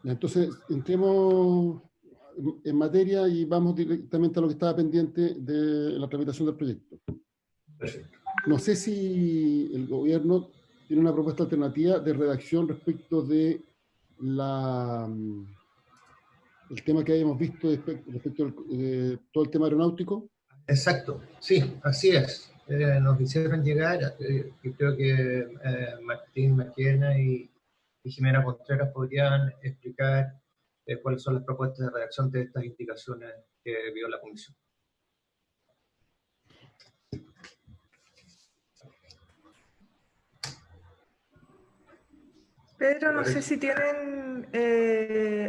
Entonces, entremos en materia y vamos directamente a lo que estaba pendiente de la tramitación del proyecto. Perfecto. No sé si el gobierno tiene una propuesta alternativa de redacción respecto de el tema que habíamos visto respecto de todo el tema aeronáutico. Exacto, sí, así es. Nos hicieron llegar, y creo que Martín Maquena y Jimena Contreras podrían explicar cuáles son las propuestas de redacción de estas indicaciones que vio la comisión. Pedro, no sé si tienen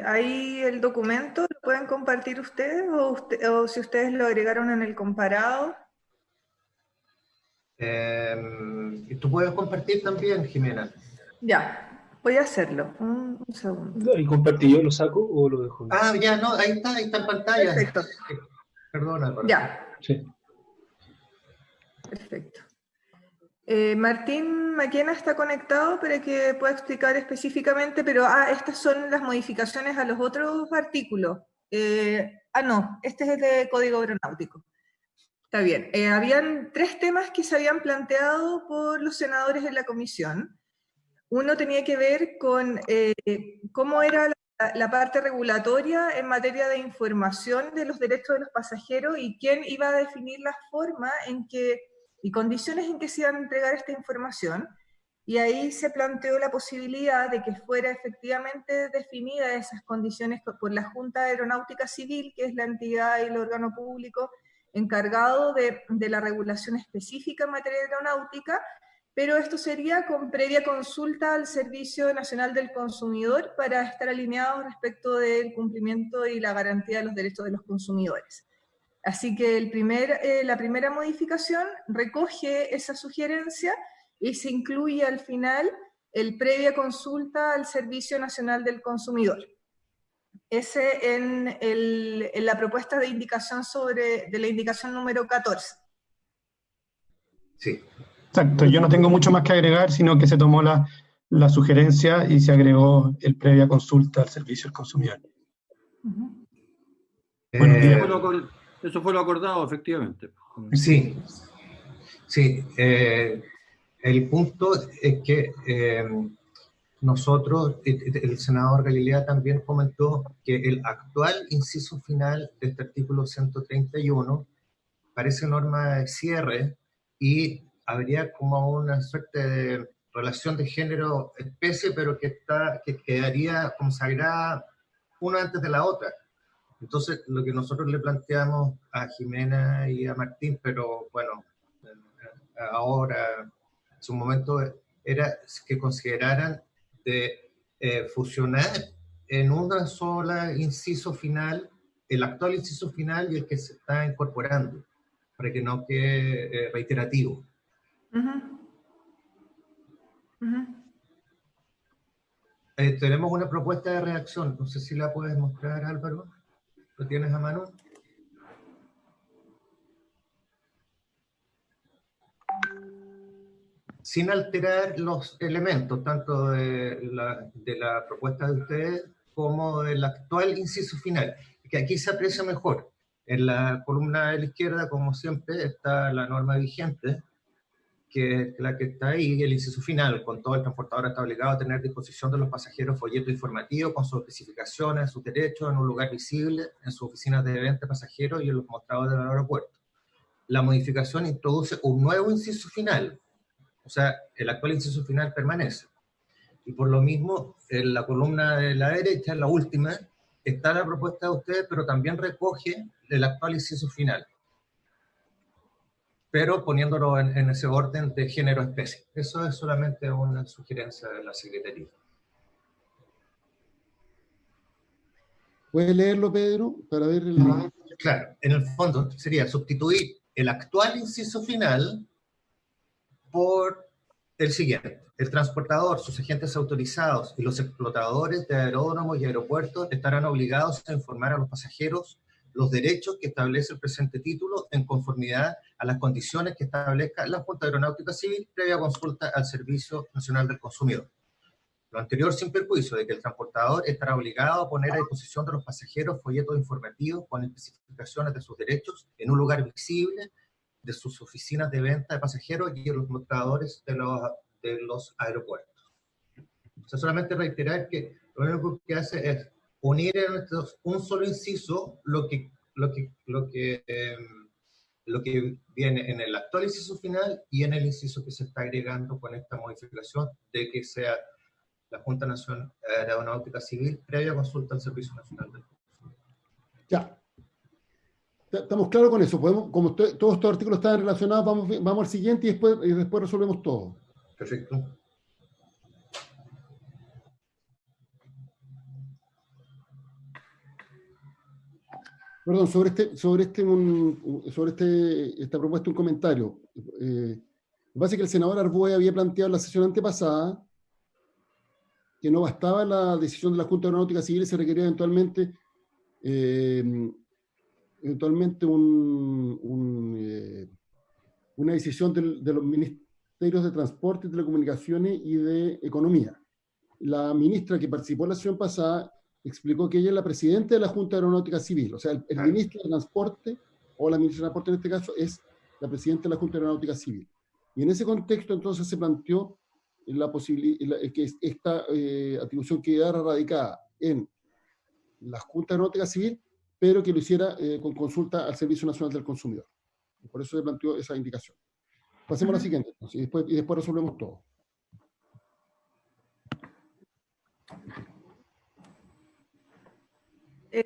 ahí el documento, ¿lo pueden compartir ustedes o si ustedes lo agregaron en el comparado? ¿Tú puedes compartir también, Jimena? Ya, voy a hacerlo. Un segundo. ¿Y compartí yo lo saco o lo dejo? Ah, ya, no, ahí está en pantalla. Perfecto. Perdona, Álvaro. Ya. Sí. Perfecto. Martín Maquena está conectado para que pueda explicar específicamente, pero estas son las modificaciones a los otros artículos. No, este es el de Código Aeronáutico. Está bien. Habían 3 temas que se habían planteado por los senadores en la comisión. Uno tenía que ver con cómo era la parte regulatoria en materia de información de los derechos de los pasajeros y quién iba a definir la forma en que y condiciones en que se iban a entregar esta información, y ahí se planteó la posibilidad de que fuera efectivamente definida esas condiciones por la Junta Aeronáutica Civil, que es la entidad y el órgano público encargado de la regulación específica en materia aeronáutica, pero esto sería con previa consulta al Servicio Nacional del Consumidor para estar alineados respecto del cumplimiento y la garantía de los derechos de los consumidores. Así que la primera modificación recoge esa sugerencia y se incluye al final el previa consulta al Servicio Nacional del Consumidor. Ese en la propuesta de indicación de la indicación número 14. Sí. Exacto, yo no tengo mucho más que agregar, sino que se tomó la sugerencia y se agregó el previa consulta al servicio al consumidor. Buenos días. Eso fue lo acordado, efectivamente. Sí, sí. El punto es que nosotros, el senador Galilea también comentó que el actual inciso final de este artículo 131 parece norma de cierre y habría como una suerte de relación de género-especie, pero que quedaría consagrada una antes de la otra. Entonces, lo que nosotros le planteamos a Jimena y a Martín, pero bueno, ahora, en su momento, era que consideraran de fusionar en una sola inciso final, el actual inciso final y el que se está incorporando, para que no quede reiterativo. Tenemos una propuesta de redacción, no sé si la puedes mostrar, Álvaro. ¿Lo tienes a mano? Sin alterar los elementos, tanto de la propuesta de ustedes como del actual inciso final, que aquí se aprecia mejor. En la columna de la izquierda, como siempre, está la norma vigente, que es la que está ahí, el inciso final, con todo el transportador está obligado a tener a disposición de los pasajeros folleto informativo con sus especificaciones, sus derechos, en un lugar visible, en sus oficinas de venta de pasajeros y en los mostradores del aeropuerto. La modificación introduce un nuevo inciso final, o sea, el actual inciso final permanece. Y por lo mismo, en la columna de la derecha, la última, está la propuesta de ustedes, pero también recoge el actual inciso final, pero poniéndolo en ese orden de género-especie. Eso es solamente una sugerencia de la Secretaría. ¿Puedes leerlo, Pedro, para ver el... Claro, en el fondo sería sustituir el actual inciso final por el siguiente. El transportador, sus agentes autorizados y los explotadores de aeródromos y aeropuertos estarán obligados a informar a los pasajeros los derechos que establece el presente título en conformidad a las condiciones que establezca la Junta Aeronáutica Civil previa consulta al Servicio Nacional del Consumidor. Lo anterior sin perjuicio de que el transportador estará obligado a poner a disposición de los pasajeros folletos informativos con especificaciones de sus derechos en un lugar visible de sus oficinas de venta de pasajeros y en los mostradores de los aeropuertos. O sea, solamente reiterar que lo único que hace es unir en un solo inciso lo que viene en el actual inciso final y en el inciso que se está agregando con esta modificación de que sea la Junta Nacional de Aeronáutica Civil previa consulta al Servicio Nacional del Consumidor. Ya. Estamos claros con eso. Como todos estos artículos están relacionados, vamos al siguiente y después resolvemos todo. Perfecto. Perdón, sobre esta propuesta un comentario. Me parece que el senador Arboe había planteado en la sesión antepasada que no bastaba la decisión de la Junta Aeronáutica Civil y se requería eventualmente una decisión de los ministerios de Transporte, Telecomunicaciones y de Economía. La ministra que participó en la sesión pasada explicó que ella es la presidenta de la Junta Aeronáutica Civil, o sea, el ministro de Transporte, o la ministra de Transporte en este caso, es la presidenta de la Junta Aeronáutica Civil. Y en ese contexto entonces se planteó la posibilidad que esta atribución quedara radicada en la Junta Aeronáutica Civil, pero que lo hiciera con consulta al Servicio Nacional del Consumidor. Y por eso se planteó esa indicación. Pasemos a la siguiente, entonces, y después resolvemos todo.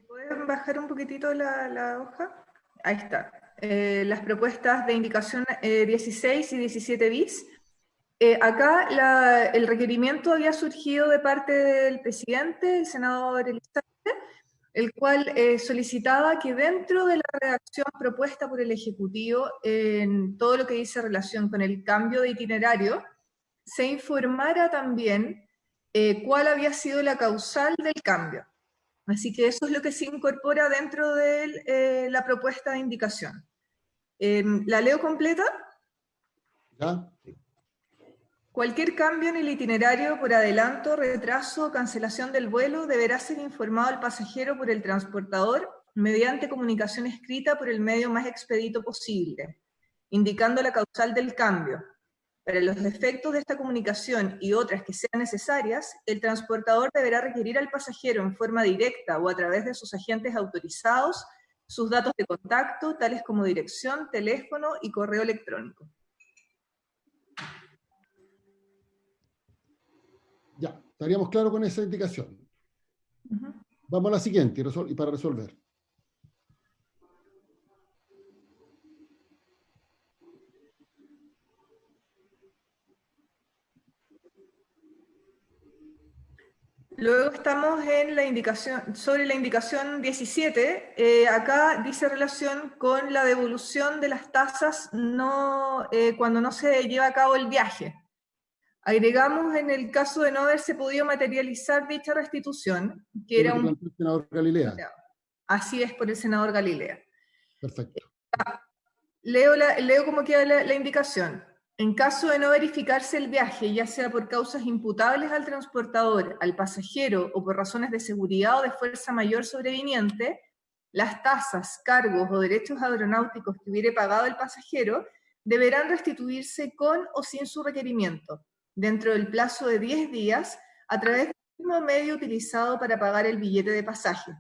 ¿Pueden bajar un poquitito la hoja? Ahí está. Las propuestas de indicación 16 y 17 bis. Acá el requerimiento había surgido de parte del presidente, el senador Elizalde, el cual solicitaba que dentro de la redacción propuesta por el Ejecutivo, en todo lo que dice relación con el cambio de itinerario, se informara también cuál había sido la causal del cambio. Así que eso es lo que se incorpora dentro de la propuesta de indicación. ¿La leo completa? ¿Ya? Cualquier cambio en el itinerario por adelanto, retraso o cancelación del vuelo deberá ser informado al pasajero por el transportador mediante comunicación escrita por el medio más expedito posible, indicando la causal del cambio. Para los efectos de esta comunicación y otras que sean necesarias, el transportador deberá requerir al pasajero en forma directa o a través de sus agentes autorizados sus datos de contacto, tales como dirección, teléfono y correo electrónico. Ya, estaríamos claros con esa indicación. Vamos a la siguiente y para resolver. Luego estamos en la indicación, sobre la indicación 17, acá dice relación con la devolución de las tasas cuando no se lleva a cabo el viaje. Agregamos en el caso de no haberse podido materializar dicha restitución, que era un... El senador Galilea. Así es, por el senador Galilea. Perfecto. Leo cómo queda la indicación. En caso de no verificarse el viaje, ya sea por causas imputables al transportador, al pasajero o por razones de seguridad o de fuerza mayor sobreviniente, las tasas, cargos o derechos aeronáuticos que hubiere pagado el pasajero deberán restituirse con o sin su requerimiento, dentro del plazo de 10 días, a través del mismo medio utilizado para pagar el billete de pasaje.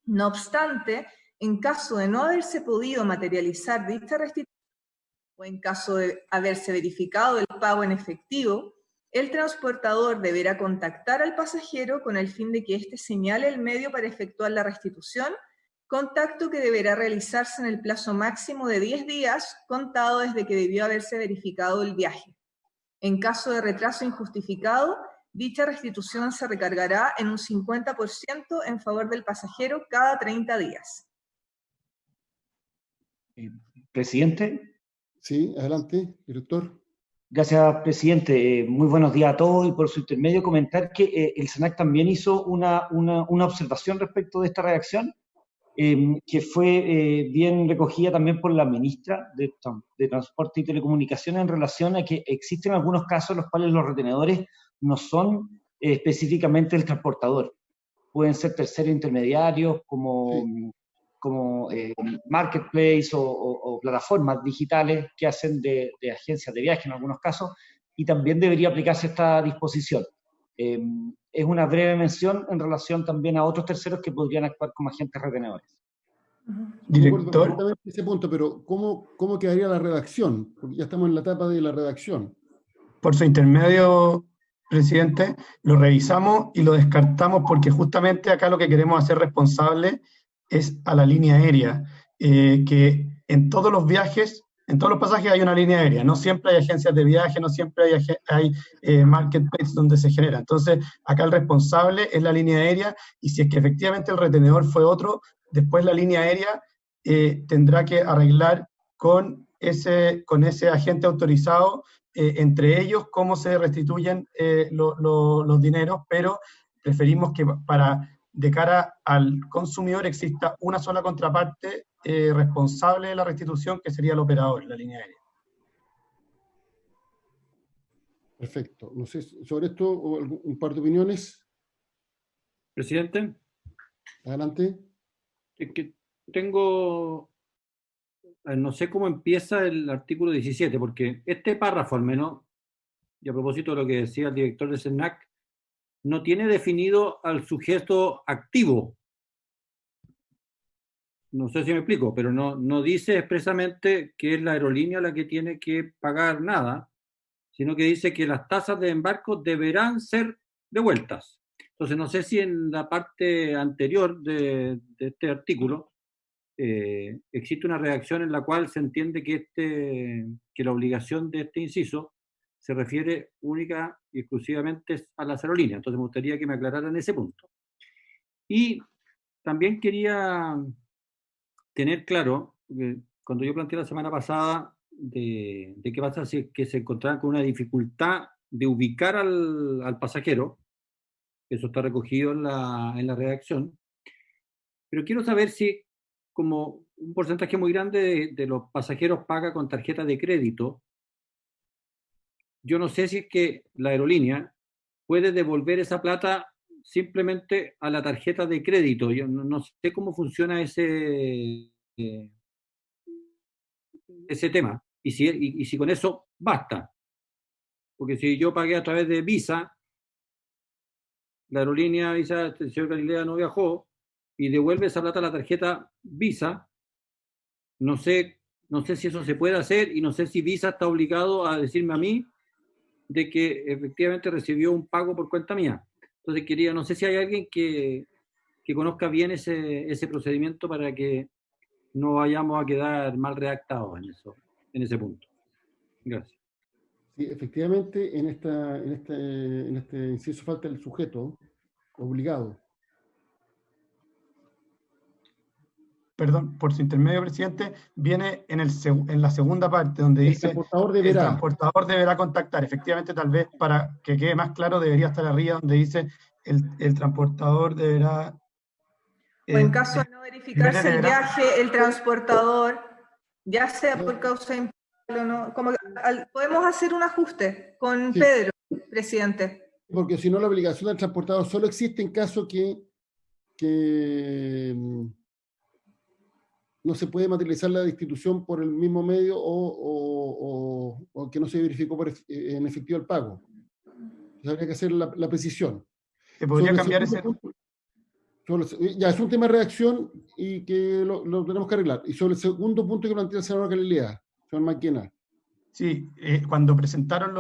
No obstante, en caso de no haberse podido materializar dicha restitución, o en caso de haberse verificado el pago en efectivo, el transportador deberá contactar al pasajero con el fin de que éste señale el medio para efectuar la restitución, contacto que deberá realizarse en el plazo máximo de 10 días, contado desde que debió haberse verificado el viaje. En caso de retraso injustificado, dicha restitución se recargará en un 50% en favor del pasajero cada 30 días. Presidente. Sí, adelante, director. Gracias, presidente. Muy buenos días a todos y por su intermedio comentar que el SENAC también hizo una observación respecto de esta redacción que fue bien recogida también por la ministra de Transporte y Telecomunicaciones en relación a que existen algunos casos en los cuales los retenedores no son específicamente el transportador. Pueden ser terceros intermediarios como marketplace o plataformas digitales que hacen de agencias de viaje en algunos casos, y también debería aplicarse esta disposición. Es una breve mención en relación también a otros terceros que podrían actuar como agentes retenedores. Director. Ese punto, pero ¿cómo quedaría la redacción? Porque ya estamos en la etapa de la redacción. Por su intermedio, presidente, lo revisamos y lo descartamos porque justamente acá lo que queremos hacer responsable es a la línea aérea, que en todos los viajes, en todos los pasajes hay una línea aérea, no siempre hay agencias de viaje, no siempre hay marketplace donde se genera. Entonces, acá el responsable es la línea aérea, y si es que efectivamente el retenedor fue otro, después la línea aérea tendrá que arreglar con ese agente autorizado, entre ellos, cómo se restituyen los dineros, pero preferimos que de cara al consumidor exista una sola contraparte responsable de la restitución, que sería el operador, la línea aérea. Perfecto. No sé, sobre esto, un par de opiniones. Presidente. Adelante. Es que tengo, no sé cómo empieza el artículo 17, porque este párrafo al menos, y a propósito de lo que decía el director de SENAC, no tiene definido al sujeto activo. No sé si me explico, pero no dice expresamente que es la aerolínea la que tiene que pagar nada, sino que dice que las tasas de embarco deberán ser devueltas. Entonces, no sé si en la parte anterior de este artículo existe una redacción en la cual se entiende que la obligación de este inciso se refiere única y exclusivamente a las aerolíneas. Entonces, me gustaría que me aclararan ese punto. Y también quería tener claro, cuando yo planteé la semana pasada de qué pasa si es que se encontraran con una dificultad de ubicar al pasajero, eso está recogido en la redacción, pero quiero saber si, como un porcentaje muy grande de los pasajeros paga con tarjeta de crédito, yo no sé si es que la aerolínea puede devolver esa plata simplemente a la tarjeta de crédito. Yo no sé cómo funciona ese tema, y si con eso basta. Porque si yo pagué a través de Visa, la aerolínea Visa, el señor Galilea no viajó, y devuelve esa plata a la tarjeta Visa, no sé si eso se puede hacer, y no sé si Visa está obligado a decirme a mí de que efectivamente recibió un pago por cuenta mía. Entonces no sé si hay alguien que conozca bien ese procedimiento para que no vayamos a quedar mal redactados en ese punto. Gracias. Sí, efectivamente, en este inciso falta el sujeto obligado. Perdón, por su intermedio, presidente, viene en la segunda parte, donde dice el transportador deberá contactar. Efectivamente, tal vez para que quede más claro, debería estar arriba donde dice el transportador deberá... O en caso de no verificarse el viaje, el transportador, ya sea por causa de o no, podemos hacer un ajuste con Pedro, presidente. Porque si no, la obligación del transportador solo existe en caso que no se puede materializar la destitución por el mismo medio o que no se verificó en efectivo el pago. Entonces, habría que hacer la precisión. ¿Se podría cambiar ese? Ya, es un tema de redacción y que lo tenemos que arreglar. Y sobre el segundo punto que plantea el senador Galilea, señor Maquena. Sí, cuando presentaron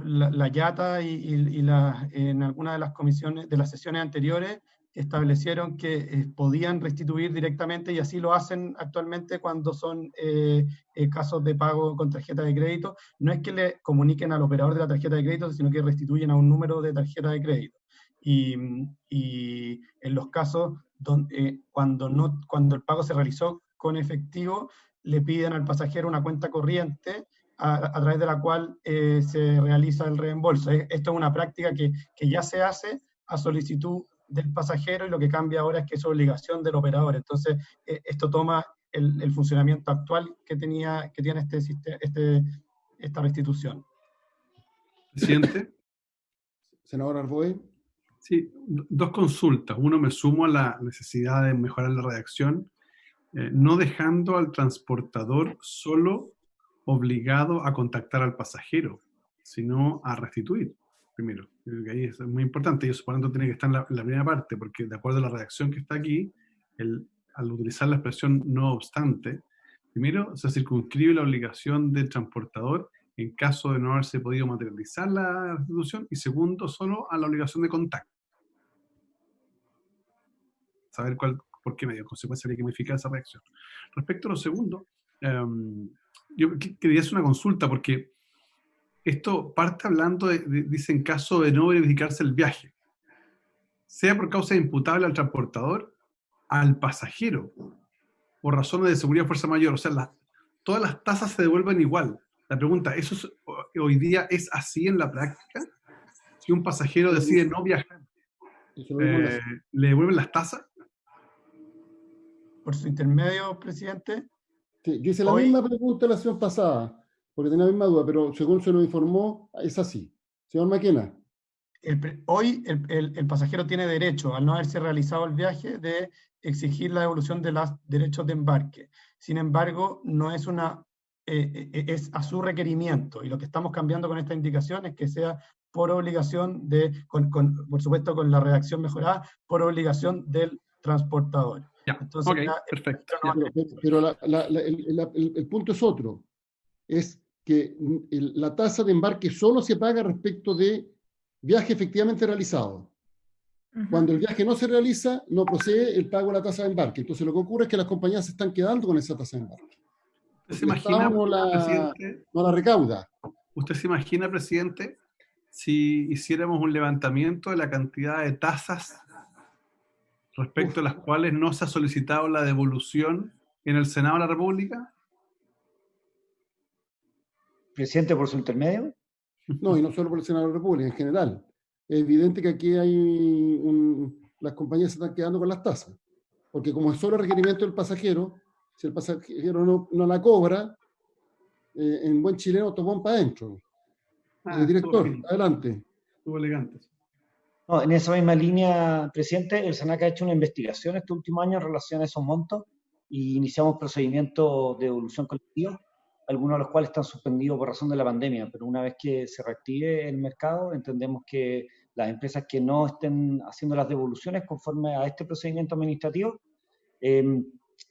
la YATA en alguna de las comisiones, de las sesiones anteriores, establecieron que podían restituir directamente, y así lo hacen actualmente cuando son casos de pago con tarjeta de crédito. No es que le comuniquen al operador de la tarjeta de crédito, sino que restituyen a un número de tarjeta de crédito. Y en los casos cuando el pago se realizó con efectivo, le piden al pasajero una cuenta corriente a través de la cual se realiza el reembolso. Esto es una práctica que ya se hace a solicitud del pasajero, y lo que cambia ahora es que es obligación del operador. Entonces, esto toma el funcionamiento actual que tiene esta restitución. Presidente. Senador Arboe. Sí, dos consultas. Uno, me sumo a la necesidad de mejorar la redacción, no dejando al transportador solo obligado a contactar al pasajero, sino a restituir primero. Creo que ahí es muy importante, y eso por lo tanto tiene que estar en la primera parte, porque de acuerdo a la redacción que está aquí, al utilizar la expresión no obstante, primero se circunscribe la obligación del transportador en caso de no haberse podido materializar la restitución, y segundo, solo a la obligación de contacto. Saber por qué medio, en consecuencia habría que modificar esa reacción. Respecto a lo segundo, yo quería hacer una consulta, porque esto parte hablando dice, en caso de no verificarse el viaje, sea por causa imputable al transportador, al pasajero, o razones de seguridad o fuerza mayor. O sea, todas las tasas se devuelven igual. La pregunta, ¿eso hoy día es así en la práctica? Si un pasajero decide no viajar, ¿le devuelven las tasas? Por su intermedio, presidente. Sí, yo hice la misma pregunta la sesión pasada, porque tenía la misma duda, pero según se nos informó, es así. Señor Maquena. Hoy el pasajero tiene derecho, al no haberse realizado el viaje, de exigir la devolución de los derechos de embarque. Sin embargo, no es es a su requerimiento, y lo que estamos cambiando con esta indicación es que sea por obligación por supuesto con la redacción mejorada, por obligación del transportador. Ya, entonces, okay, perfecto. Pero el punto es otro, es que la tasa de embarque solo se paga respecto de viaje efectivamente realizado. Cuando el viaje no se realiza, no procede el pago de la tasa de embarque. Entonces lo que ocurre es que las compañías se están quedando con esa tasa de embarque. ¿Usted se imagina, presidente, no la recauda? ¿Usted se imagina, presidente, si hiciéramos un levantamiento de la cantidad de tasas respecto a las cuales no se ha solicitado la devolución en el Senado de la República? Presidente, por su intermedio. No, y no solo por el Senado de la República, en general. Es evidente que aquí las compañías se están quedando con las tasas, porque como es solo requerimiento del pasajero, si el pasajero no la cobra, en buen chileno, topón para adentro. Director, adelante. Estuvo elegante. No, en esa misma línea, presidente, el SENAC ha hecho una investigación este último año en relación a esos montos y iniciamos procedimientos de devolución colectiva, algunos de los cuales están suspendidos por razón de la pandemia, pero una vez que se reactive el mercado, entendemos que las empresas que no estén haciendo las devoluciones conforme a este procedimiento administrativo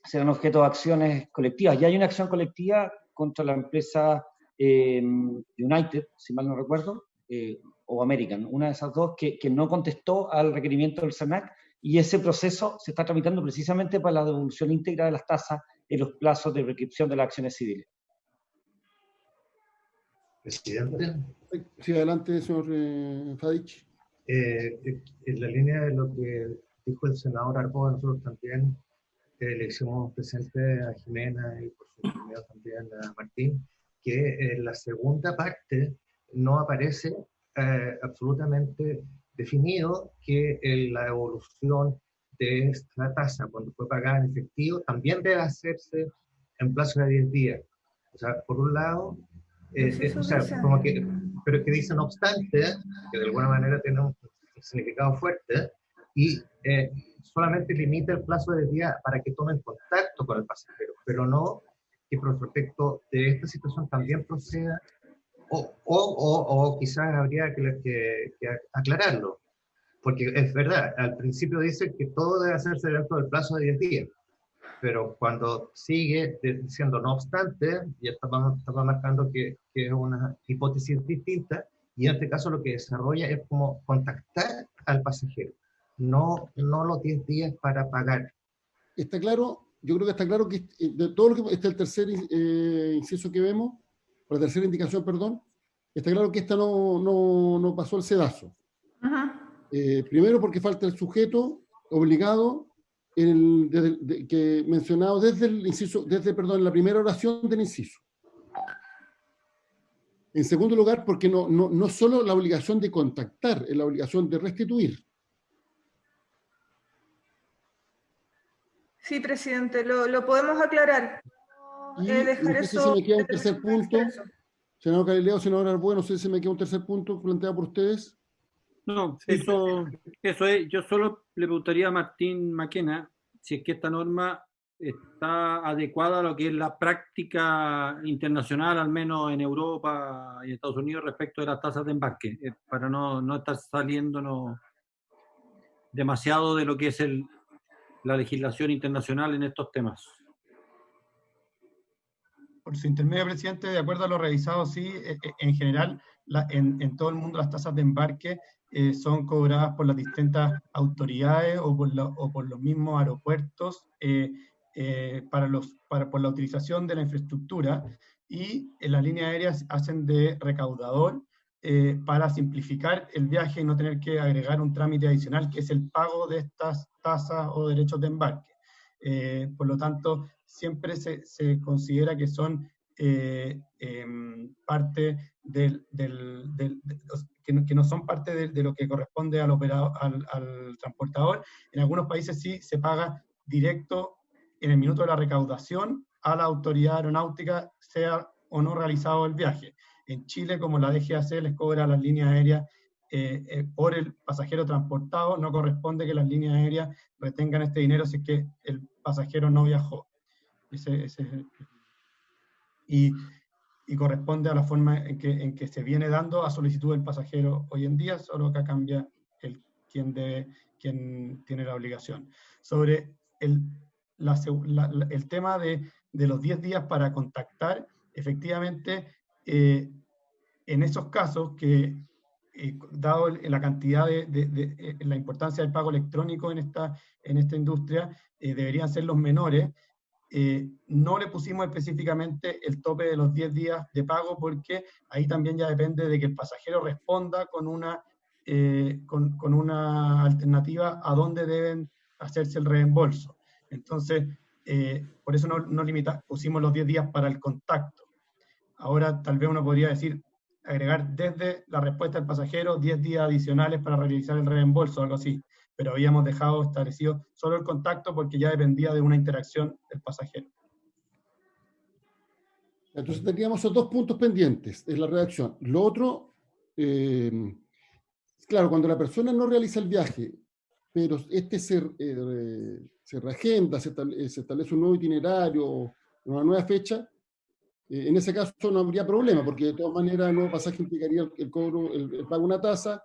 serán objeto de acciones colectivas. Ya hay una acción colectiva contra la empresa United, si mal no recuerdo, o American, una de esas dos, que no contestó al requerimiento del SENAC, y ese proceso se está tramitando precisamente para la devolución íntegra de las tasas en los plazos de prescripción de las acciones civiles. Presidente. Sí, adelante, señor Fadich. En la línea de lo que dijo el senador Arboga, nosotros también le hicimos presente a Jimena y por su medio también a Martín, que en la segunda parte no aparece absolutamente definido que la devolución de esta tasa, cuando fue pagada en efectivo, también debe hacerse en plazo de 10 días. O sea, por un lado, o sea, como que, pero que dice no obstante, que de alguna manera tiene un significado fuerte, y solamente limita el plazo de 10 días para que tomen contacto con el pasajero, pero no que por respecto de esta situación también proceda, o quizás habría que aclararlo, porque es verdad, al principio dice que todo debe hacerse dentro del plazo de 10 días, pero cuando sigue diciendo no obstante, ya estaba marcando que es una hipótesis distinta, y en este caso lo que desarrolla es como contactar al pasajero, no los 10 días para pagar. ¿Está claro? Yo creo que está claro que de todo lo que está el tercer inciso que vemos, o la tercera indicación, perdón, está claro que esta no pasó el sedazo. Primero porque falta el sujeto obligado que mencionado desde el inciso, la primera oración del inciso. En segundo lugar, porque no solo la obligación de contactar, es la obligación de restituir. Sí, presidente, lo podemos aclarar. Y Dejar no sé si eso, me queda un tercer punto. Senador Galileo, senador Arboga, no sé si me queda un tercer punto planteado por ustedes. No, Sí. eso es. Yo solo le preguntaría a Martín Maquena si es que esta norma está adecuada a lo que es la práctica internacional, al menos en Europa y Estados Unidos, respecto de las tasas de embarque, para no estar saliéndonos demasiado de lo que es la legislación internacional en estos temas. Por su intermedio, presidente, de acuerdo a lo revisado, sí, en general, en todo el mundo las tasas de embarque son cobradas por las distintas autoridades o por los mismos aeropuertos por la utilización de la infraestructura, y las líneas aéreas hacen de recaudador para simplificar el viaje y no tener que agregar un trámite adicional, que es el pago de estas tasas o derechos de embarque. Por lo tanto, siempre se considera que son parte que no son parte de lo que corresponde al operador, al transportador. En algunos países sí se paga directo en el minuto de la recaudación a la autoridad aeronáutica, sea o no realizado el viaje. En Chile, como la DGAC les cobra a las líneas aéreas por el pasajero transportado, no corresponde que las líneas aéreas retengan este dinero si es que el pasajero no viajó. Y corresponde a la forma en que se viene dando a solicitud del pasajero hoy en día, solo que cambia quien tiene la obligación. Sobre el tema de los 10 días para contactar, efectivamente, en esos casos que, dado la cantidad la importancia del pago electrónico en esta industria, deberían ser los menores. No le pusimos específicamente el tope de los 10 días de pago, porque ahí también ya depende de que el pasajero responda con una alternativa a dónde deben hacerse el reembolso. Entonces, por eso no pusimos los 10 días para el contacto. Ahora tal vez uno podría decir, agregar desde la respuesta del pasajero 10 días adicionales para realizar el reembolso, algo así. Pero habíamos dejado establecido solo el contacto porque ya dependía de una interacción del pasajero. Entonces tendríamos esos dos puntos pendientes en la redacción. Lo otro, claro, cuando la persona no realiza el viaje, pero se reagenda, se establece un nuevo itinerario, una nueva fecha, en ese caso no habría problema, porque de todas maneras el nuevo pasaje implicaría el cobro, el pago de una tasa.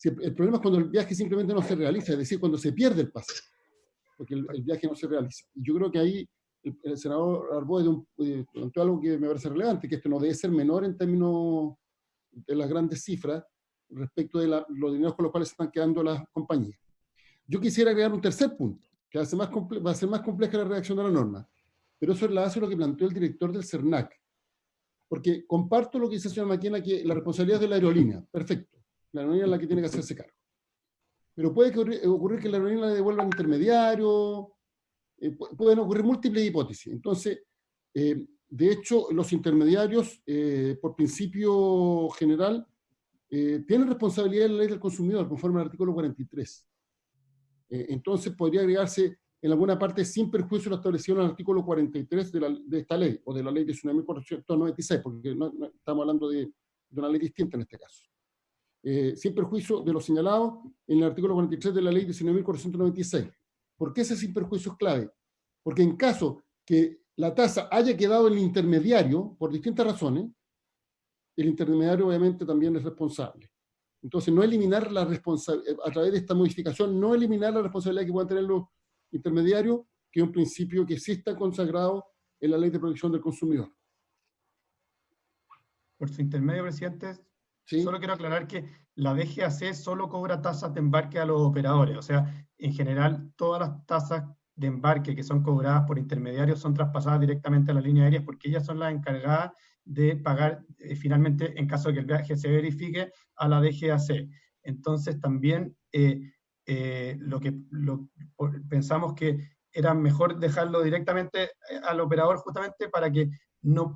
El problema es cuando el viaje simplemente no se realiza, es decir, cuando se pierde el pase, porque el viaje no se realiza. Y yo creo que ahí el senador Arboe planteó algo que me parece relevante, que esto no debe ser menor en términos de las grandes cifras respecto de los dineros con los cuales se están quedando las compañías. Yo quisiera agregar un tercer punto, que va a ser más compleja la redacción de la norma, pero eso es la base de lo que planteó el director del CERNAC, porque comparto lo que dice el señor Maquena, que la responsabilidad es de la aerolínea, perfecto, la aerolínea es la que tiene que hacerse cargo. Pero puede ocurrir que la aerolínea le devuelva al intermediario, pueden ocurrir múltiples hipótesis. Entonces, de hecho, los intermediarios, por principio general, tienen responsabilidad en la ley del consumidor, conforme al artículo 43. Entonces, podría agregarse en alguna parte sin perjuicio lo establecido en el artículo 43 de esta ley, o de la ley 19.496, porque no estamos hablando de una ley distinta en este caso. Sin perjuicio de lo señalado en el artículo 43 de la ley 19.496. ¿Por qué ese sin perjuicio es clave? Porque en caso que la tasa haya quedado en el intermediario, por distintas razones, el intermediario obviamente también es responsable. Entonces, no eliminar la responsabilidad, a través de esta modificación, no eliminar la responsabilidad que puedan tener los intermediarios, que es un principio que sí está consagrado en la Ley de Protección del Consumidor. Por su intermedio, presidente, ¿sí? Solo quiero aclarar que la DGAC solo cobra tasas de embarque a los operadores. O sea, en general, todas las tasas de embarque que son cobradas por intermediarios son traspasadas directamente a las líneas aéreas, porque ellas son las encargadas de pagar finalmente, en caso de que el viaje se verifique, a la DGAC. Entonces también pensamos que era mejor dejarlo directamente al operador, justamente para que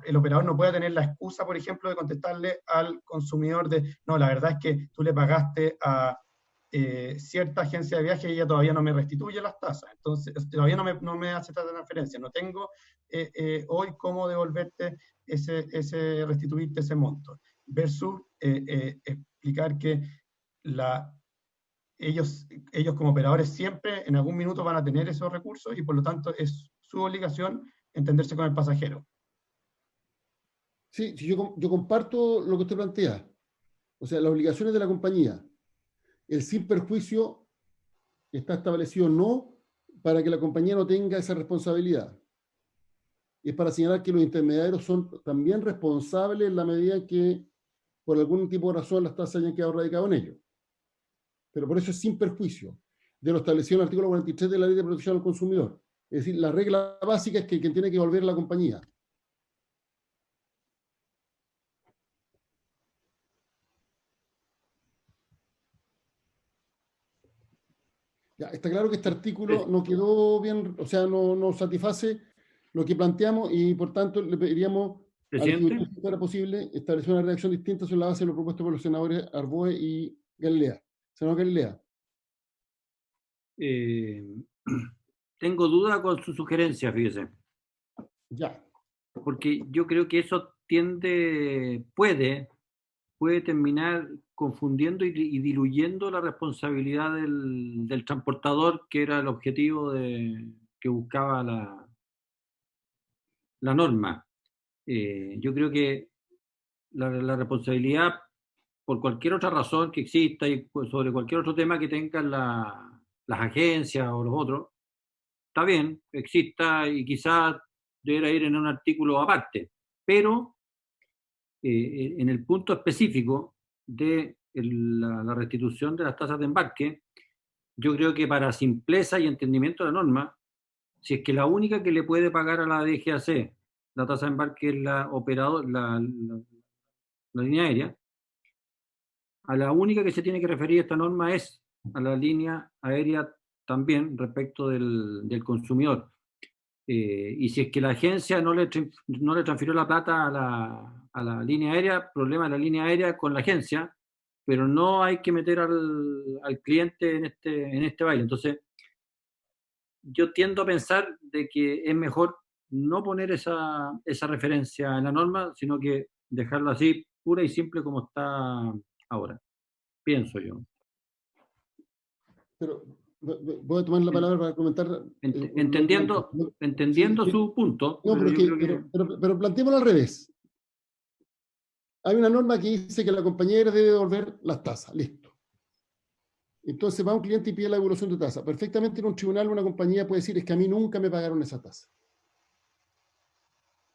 el operador no pueda tener la excusa, por ejemplo, de contestarle al consumidor de, no, la verdad es que tú le pagaste a cierta agencia de viaje y ella todavía no me restituye las tasas, entonces todavía no me hace esta transferencia, no tengo hoy cómo devolverte restituirte ese monto, versus explicar que ellos como operadores siempre en algún minuto van a tener esos recursos y por lo tanto es su obligación entenderse con el pasajero. Sí, yo comparto lo que usted plantea. O sea, las obligaciones de la compañía. El sin perjuicio está establecido no para que la compañía no tenga esa responsabilidad. Es para señalar que los intermediarios son también responsables en la medida que por algún tipo de razón las tasas hayan quedado radicadas en ellos. Pero por eso es sin perjuicio de lo establecido en el artículo 43 de la Ley de Protección al Consumidor. Es decir, la regla básica es que quien tiene que volver a la compañía. Ya, está claro que este artículo no quedó bien, o sea, no satisface lo que planteamos y por tanto le pediríamos al Ejecutivo, si fuera posible, establecer una redacción distinta sobre la base de lo propuesto por los senadores Arboe y Galilea. Senador Galilea. Tengo duda con su sugerencia, fíjese. Ya. Porque yo creo que eso puede terminar confundiendo y diluyendo la responsabilidad del transportador, que era el objetivo que buscaba la norma. Yo creo que la responsabilidad, por cualquier otra razón que exista y sobre cualquier otro tema que tengan las agencias o los otros, está bien, exista y quizás debería ir en un artículo aparte, pero en el punto específico de la restitución de las tasas de embarque, yo creo que para simpleza y entendimiento de la norma, si es que la única que le puede pagar a la DGAC la tasa de embarque es la línea aérea, a la única que se tiene que referir esta norma es a la línea aérea también respecto del consumidor. Y si es que la agencia no le transfirió la plata a la línea aérea, problema de la línea aérea con la agencia, pero no hay que meter al cliente en este baile. Entonces, yo tiendo a pensar de que es mejor no poner esa referencia en la norma, sino que dejarlo así, pura y simple como está ahora. Pienso yo. Pero voy a tomar la palabra para comentar. Entendiendo su punto. No, pero planteémoslo al revés. Hay una norma que dice que la compañía debe devolver las tasas, listo. Entonces va un cliente y pide la devolución de tasa. Perfectamente en un tribunal una compañía puede decir, es que a mí nunca me pagaron esa tasa.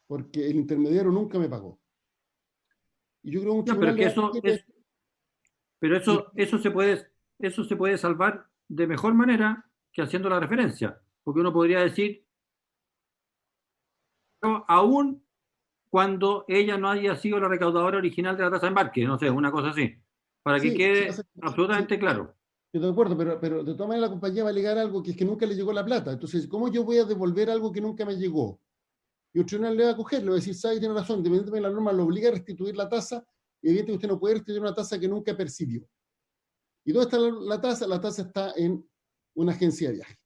Porque el intermediario nunca me pagó. Y yo creo que un tribunal... Pero eso se puede salvar de mejor manera que haciendo la referencia. Porque uno podría decir, aún cuando ella no haya sido la recaudadora original de la tasa de embarque, no sé, una cosa así, para que quede absolutamente claro. Yo estoy de acuerdo, pero de todas maneras la compañía va a alegar algo que es que nunca le llegó la plata. Entonces, ¿cómo yo voy a devolver algo que nunca me llegó? Y un tribunal le va a coger, le va a decir, ¿sabe? Tiene razón, independientemente de la norma, lo obliga a restituir la tasa, y evidentemente usted no puede restituir una tasa que nunca percibió. ¿Y dónde está la tasa? La tasa está en una agencia de viaje.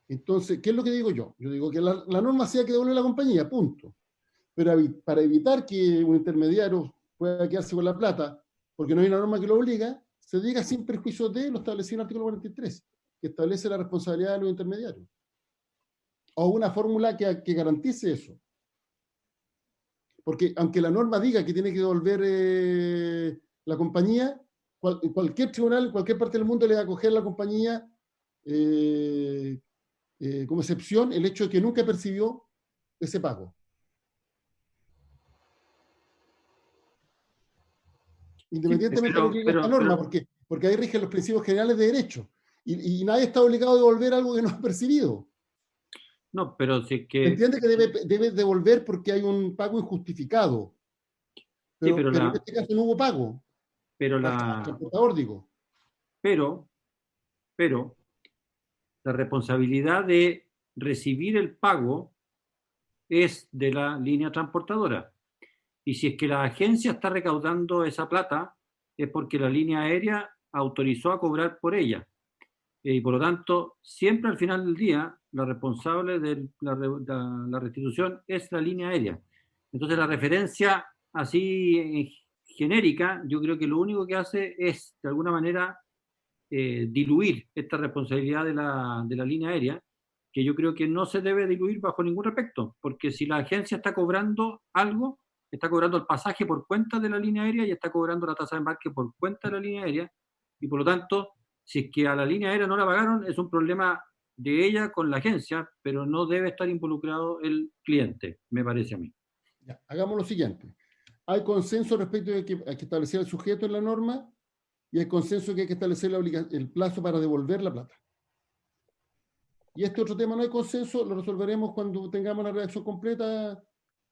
Entonces, ¿qué es lo que digo yo? Yo digo que la norma sea que devuelve la compañía, punto. Pero para evitar que un intermediario pueda quedarse con la plata, porque no hay una norma que lo obliga, se diga sin perjuicio de lo establecido en el artículo 43, que establece la responsabilidad de los intermediarios. O una fórmula que garantice eso. Porque aunque la norma diga que tiene que devolver la compañía, cualquier tribunal, en cualquier parte del mundo le va a acoger a la compañía como excepción el hecho de que nunca percibió ese pago. Independientemente de lo que diga esta norma, porque ahí rigen los principios generales de derecho. Y nadie está obligado a devolver algo que no ha percibido. No, pero si es que... Entiende que debe devolver porque hay un pago injustificado. Pero en este caso no hubo pago. Pero la responsabilidad de recibir el pago es de la línea transportadora. Y si es que la agencia está recaudando esa plata, es porque la línea aérea autorizó a cobrar por ella. Y por lo tanto, siempre al final del día, la responsable de la restitución es la línea aérea. Entonces, la referencia así genérica, yo creo que lo único que hace es, de alguna manera, diluir esta responsabilidad de la línea aérea, que yo creo que no se debe diluir bajo ningún respecto, porque si la agencia está cobrando algo, está cobrando el pasaje por cuenta de la línea aérea y está cobrando la tasa de embarque por cuenta de la línea aérea, y por lo tanto, si es que a la línea aérea no la pagaron, es un problema de ella con la agencia, pero no debe estar involucrado el cliente, me parece a mí. Ya, hagamos lo siguiente. Hay consenso respecto de que hay que establecer el sujeto en la norma y hay consenso que hay que establecer el plazo para devolver la plata. Y este otro tema no hay consenso, lo resolveremos cuando tengamos la redacción completa.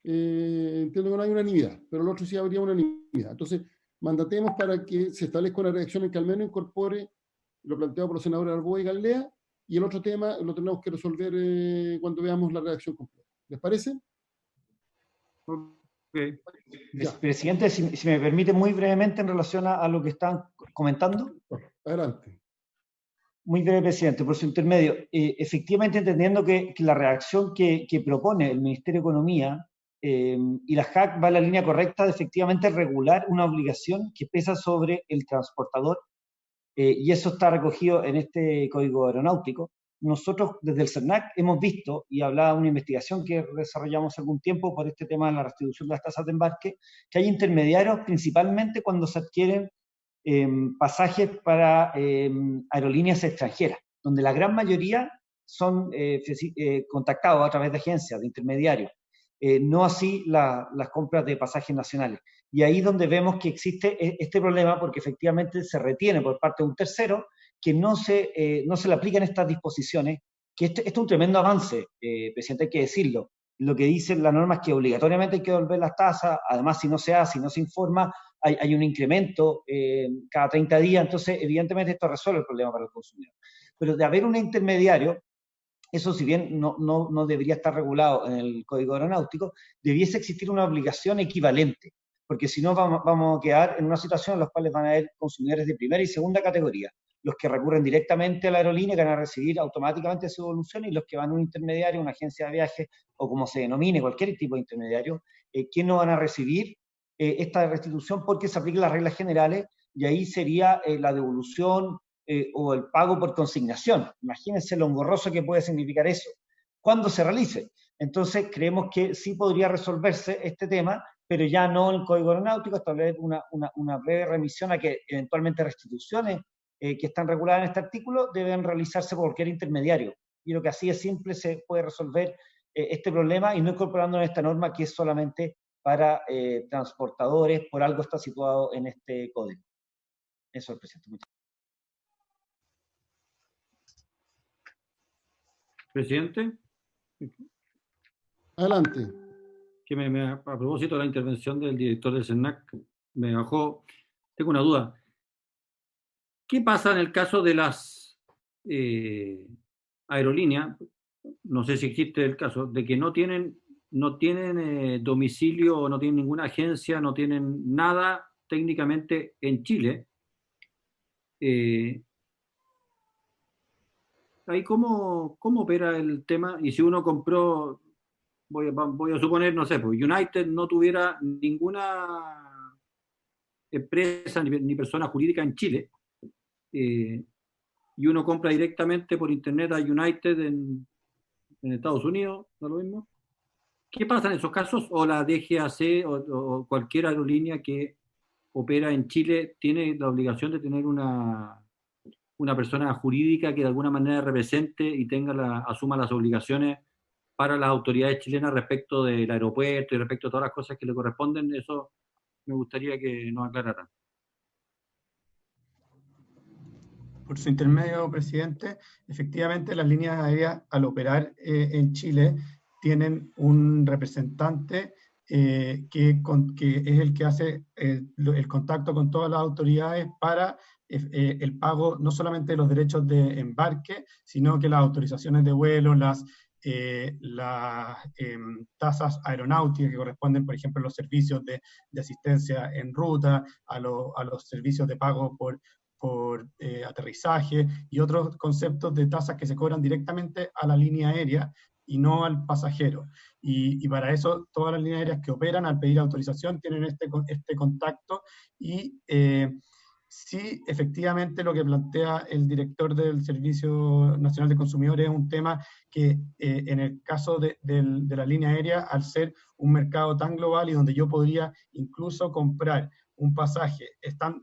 Entiendo que no hay unanimidad, pero el otro sí habría unanimidad. Entonces, mandatemos para que se establezca una redacción en que al menos incorpore lo planteado por los senadores Arboe y Galdea, y el otro tema lo tenemos que resolver cuando veamos la redacción completa. ¿Les parece? Okay. Presidente, si me permite muy brevemente en relación a lo que están comentando. Adelante. Muy breve, presidente, por su intermedio. Efectivamente, entendiendo que la redacción que propone el Ministerio de Economía y la JAC va en la línea correcta de efectivamente regular una obligación que pesa sobre el transportador, y eso está recogido en este Código Aeronáutico. Nosotros desde el CERNAC hemos visto, y hablaba de una investigación que desarrollamos hace algún tiempo por este tema de la restitución de las tasas de embarque, que hay intermediarios principalmente cuando se adquieren pasajes para aerolíneas extranjeras, donde la gran mayoría son contactados a través de agencias, de intermediarios, no así las compras de pasajes nacionales. Y ahí donde vemos que existe este problema, porque efectivamente se retiene por parte de un tercero que no se le aplican estas disposiciones, que esto es un tremendo avance, presidente, hay que decirlo. Lo que dicen las normas es que obligatoriamente hay que devolver las tasas, además si no se hace, si no se informa, hay un incremento cada 30 días, entonces evidentemente esto resuelve el problema para el consumidor. Pero de haber un intermediario, eso si bien no debería estar regulado en el Código Aeronáutico, debiese existir una obligación equivalente, porque si no vamos a quedar en una situación en la cual van a haber consumidores de primera y segunda categoría, los que recurren directamente a la aerolínea que van a recibir automáticamente su devolución, y los que van a un intermediario, una agencia de viajes, o como se denomine, cualquier tipo de intermediario, que no van a recibir esta restitución porque se apliquen las reglas generales, y ahí sería la devolución o el pago por consignación. Imagínense lo engorroso que puede significar eso cuando se realice. Entonces creemos que sí podría resolverse este tema, pero ya no en el Código Aeronáutico, establecer una breve remisión a que eventualmente restituciones que están reguladas en este artículo deben realizarse por cualquier intermediario. Y lo que así es simple se puede resolver este problema, y no incorporando en esta norma que es solamente para transportadores, por algo está situado en este código. Eso es, presidente. Muchas gracias. Presidente. Adelante. Que a propósito de la intervención del director del CERNAC, me bajó, tengo una duda. ¿Qué pasa en el caso de las aerolíneas? No sé si existe el caso de que no tienen domicilio, o no tienen ninguna agencia, no tienen nada técnicamente en Chile. Ahí ¿cómo opera el tema? Y si uno compró, voy a suponer, no sé, pues United no tuviera ninguna empresa ni persona jurídica en Chile, y uno compra directamente por internet a United en Estados Unidos, ¿no es lo mismo? ¿Qué pasa en esos casos? ¿O la DGAC o cualquier aerolínea que opera en Chile tiene la obligación de tener una persona jurídica que de alguna manera represente y asuma las obligaciones para las autoridades chilenas respecto del aeropuerto y respecto a todas las cosas que le corresponden? Eso me gustaría que nos aclararan. Por su intermedio, presidente, efectivamente las líneas aéreas al operar en Chile tienen un representante que es el que hace el contacto con todas las autoridades para el pago no solamente de los derechos de embarque, sino que las autorizaciones de vuelo, las tasas aeronáuticas que corresponden, por ejemplo, a los servicios de asistencia en ruta, a los servicios de pago por aterrizaje y otros conceptos de tasas que se cobran directamente a la línea aérea, y no al pasajero. Y para eso todas las líneas aéreas que operan al pedir autorización tienen este contacto y sí, efectivamente lo que plantea el director del Servicio Nacional de Consumidores es un tema que en el caso de la línea aérea, al ser un mercado tan global y donde yo podría incluso comprar un pasaje,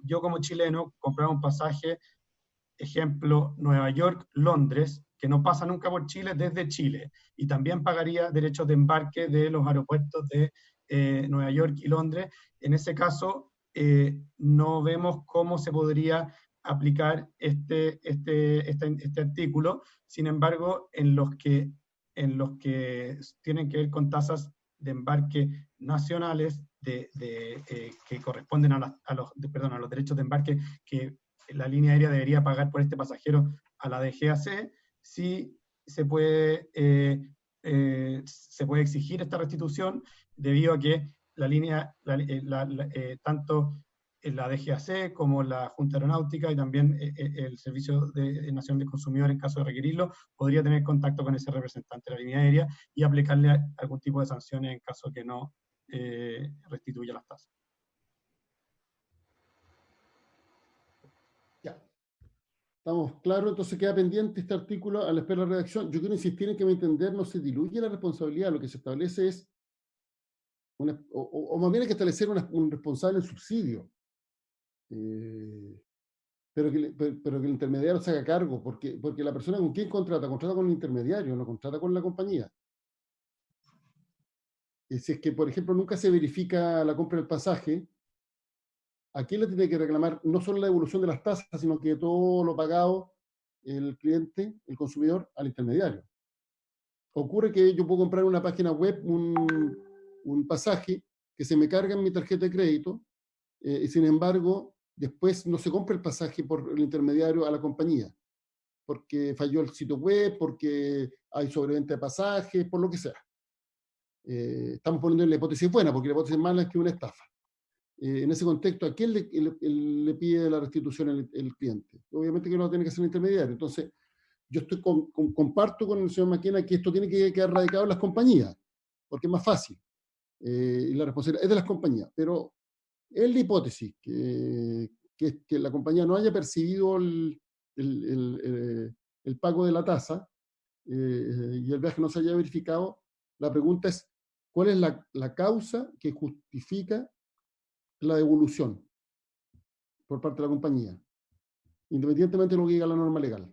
yo como chileno comprar un pasaje, ejemplo, Nueva York, Londres, que no pasa nunca por Chile desde Chile, y también pagaría derechos de embarque de los aeropuertos de Nueva York y Londres. En ese caso, no vemos cómo se podría aplicar este artículo. Sin embargo, en los que tienen que ver con tasas de embarque nacionales que corresponden a los derechos de embarque que la línea aérea debería pagar por este pasajero a la DGAC, sí se puede exigir esta restitución debido a que tanto la DGAC como la Junta Aeronáutica y también el Servicio Nacional de Consumidores, en caso de requerirlo, podría tener contacto con ese representante de la línea aérea y aplicarle algún tipo de sanciones en caso que no restituya las tasas. Ya. Estamos claros, entonces queda pendiente este artículo a la espera de la redacción. Yo quiero insistir en que, a mi entender, no se diluye la responsabilidad, lo que se establece es, o más bien hay que establecer un responsable en subsidio, pero que el intermediario se haga cargo, porque la persona con quién contrata con el intermediario, no contrata con la compañía. Si es que, por ejemplo, nunca se verifica la compra del pasaje, ¿a quién le tiene que reclamar no solo la devolución de las tasas, sino que todo lo pagado el cliente, el consumidor, al intermediario? Ocurre que yo puedo comprar en una página web un pasaje que se me carga en mi tarjeta de crédito, y sin embargo, después no se compra el pasaje por el intermediario a la compañía, porque falló el sitio web, porque hay sobreventa de pasajes, por lo que sea. Estamos poniendo la hipótesis buena, porque la hipótesis mala es que una estafa. En ese contexto, ¿a quién le pide la restitución el cliente? Obviamente que no tiene que ser el intermediario. Entonces, yo comparto con el señor Maquena que esto tiene que quedar radicado en las compañías, porque es más fácil. Y la responsabilidad es de las compañías. Pero es la hipótesis que la compañía no haya percibido el pago de la tasa y el viaje no se haya verificado. La pregunta es, ¿cuál es la causa que justifica la devolución por parte de la compañía, independientemente de lo que diga la norma legal?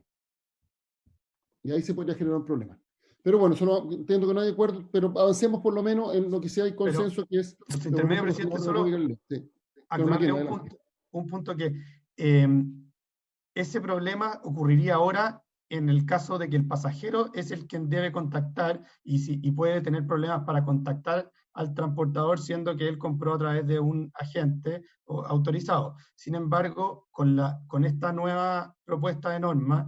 Y ahí se podría generar un problema. Pero bueno, entiendo que no hay acuerdo, pero avancemos por lo menos en lo que sí hay consenso, que es... Intermedio, presidente, solo aclararle un punto que ese problema ocurriría ahora en el caso de que el pasajero es el quien debe contactar y puede tener problemas para contactar al transportador, siendo que él compró a través de un agente autorizado. Sin embargo, con esta nueva propuesta de norma,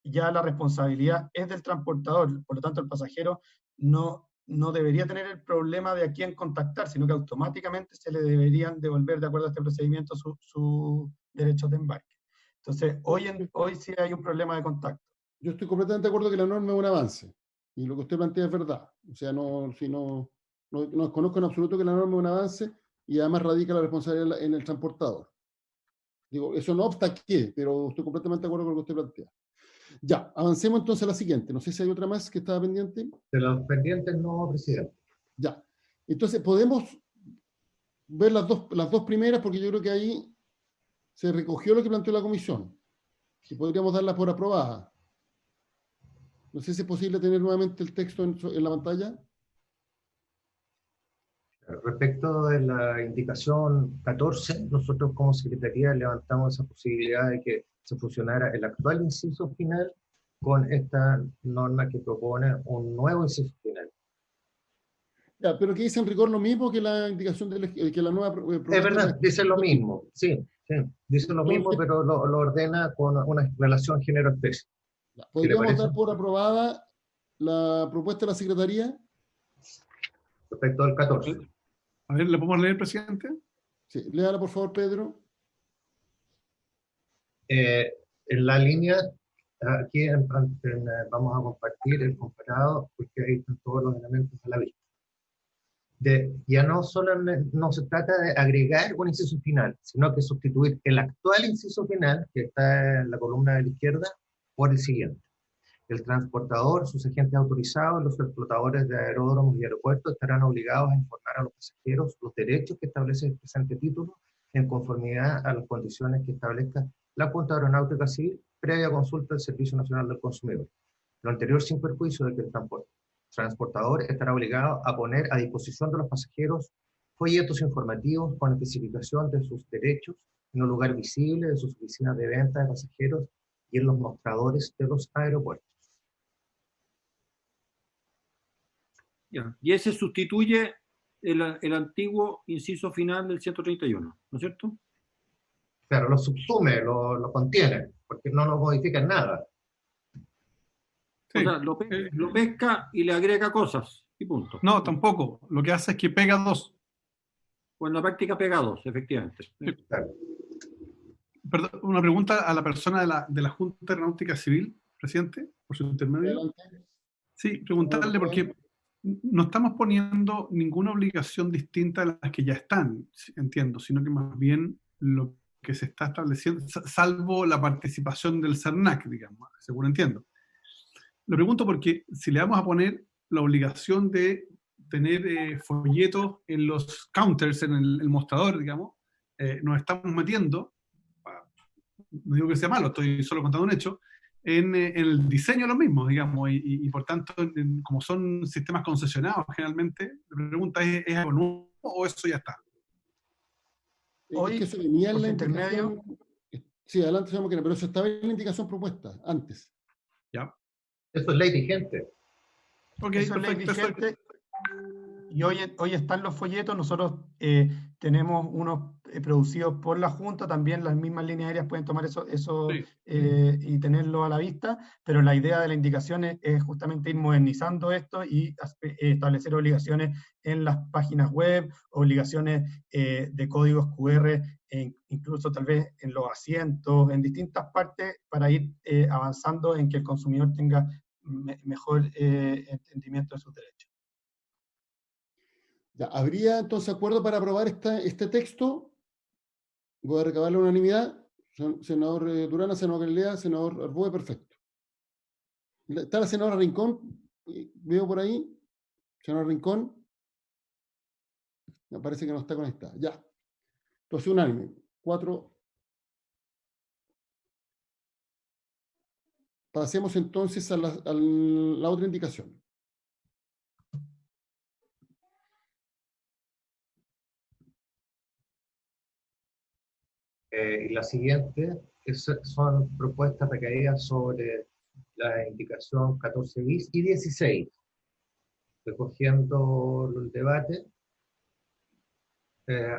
ya la responsabilidad es del transportador, por lo tanto el pasajero no debería tener el problema de a quién contactar, sino que automáticamente se le deberían devolver, de acuerdo a este procedimiento, sus derechos de embarque. Entonces, hoy sí hay un problema de contacto. Yo estoy completamente de acuerdo que la norma es un avance, y lo que usted plantea es verdad. O sea, no conozco en absoluto que la norma es un avance, y además radica la responsabilidad en el transportador. Digo, eso no obsta qué, pero estoy completamente de acuerdo con lo que usted plantea. Ya, avancemos entonces a la siguiente. No sé si hay otra más que estaba pendiente. De los pendientes no, presidente. Ya. Entonces, podemos ver las dos primeras, porque yo creo que ahí se recogió lo que planteó la comisión. Y podríamos darlas por aprobadas. No sé si es posible tener nuevamente el texto en la pantalla. Respecto de la indicación 14, nosotros como Secretaría levantamos esa posibilidad de que se fusionara el actual inciso final con esta norma que propone un nuevo inciso final. Ya, pero que dice en rigor lo mismo que la indicación que la nueva propuesta. Es verdad, dice lo mismo, sí, dice lo mismo, pero lo ordena con una relación género-especie. ¿Podríamos dar por aprobada la propuesta de la Secretaría? Respecto al 14. A ver, ¿le podemos leer, presidente? Sí, léala por favor, Pedro. En la línea aquí vamos a compartir el comparado, porque ahí están todos los elementos a la vista. Ya no solamente no se trata de agregar un inciso final, sino que sustituir el actual inciso final, que está en la columna de la izquierda, por el siguiente. El transportador, sus agentes autorizados, los explotadores de aeródromos y aeropuertos estarán obligados a informar a los pasajeros los derechos que establece el presente título en conformidad a las condiciones que establezca la Junta Aeronáutica Civil previa consulta del Servicio Nacional del Consumidor. Lo anterior sin perjuicio de que el transportador estará obligado a poner a disposición de los pasajeros folletos informativos con especificación de sus derechos en un lugar visible de sus oficinas de venta de pasajeros y en los mostradores de los aeropuertos. Ya. Y ese sustituye el antiguo inciso final del 131, ¿no es cierto? Claro, lo subsume, lo contiene, porque no lo modifica en nada. Sí. O sea, lo pesca y le agrega cosas, y punto. No, tampoco. Lo que hace es que pega dos. Pues en la práctica pega dos, efectivamente. Sí, claro. Perdón, una pregunta a la persona de la Junta Aeronáutica Civil, presidente, por su intermedio. Sí, preguntarle porque no estamos poniendo ninguna obligación distinta a las que ya están, entiendo, sino que más bien lo que se está estableciendo, salvo la participación del CERNAC, digamos, según entiendo. Lo pregunto porque si le vamos a poner la obligación de tener folletos en los counters, en el mostrador, digamos, nos estamos metiendo, no digo que sea malo, estoy solo contando un hecho, en el diseño de los mismos, digamos, y por tanto, como son sistemas concesionados generalmente, la pregunta ¿es algo nuevo o eso ya está? Hoy, es que se venía en la intermedio. Sí, adelante, pero eso estaba en la indicación propuesta antes. Ya. Eso es ley vigente. Ok, eso perfecto, es ley vigente. Y hoy están los folletos, nosotros tenemos unos producidos por la Junta, también las mismas líneas aéreas pueden tomar eso sí. Y tenerlo a la vista, pero la idea de la indicación es justamente ir modernizando esto y establecer obligaciones en las páginas web, obligaciones de códigos QR, incluso tal vez en los asientos, en distintas partes, para ir avanzando en que el consumidor tenga mejor entendimiento de sus derechos. Ya, ¿habría entonces acuerdo para aprobar este texto? Voy a recabar la unanimidad. Senador Durana, senador Galilea, senador Arboe, perfecto. ¿Está la senadora Rincón? Veo por ahí. Senador Rincón. Me parece que no está conectada. Ya. Entonces, unánime. 4. Pasemos entonces a la otra indicación. Y la siguiente son propuestas recaídas sobre la indicación 14 bis y 16. Recogiendo el debate,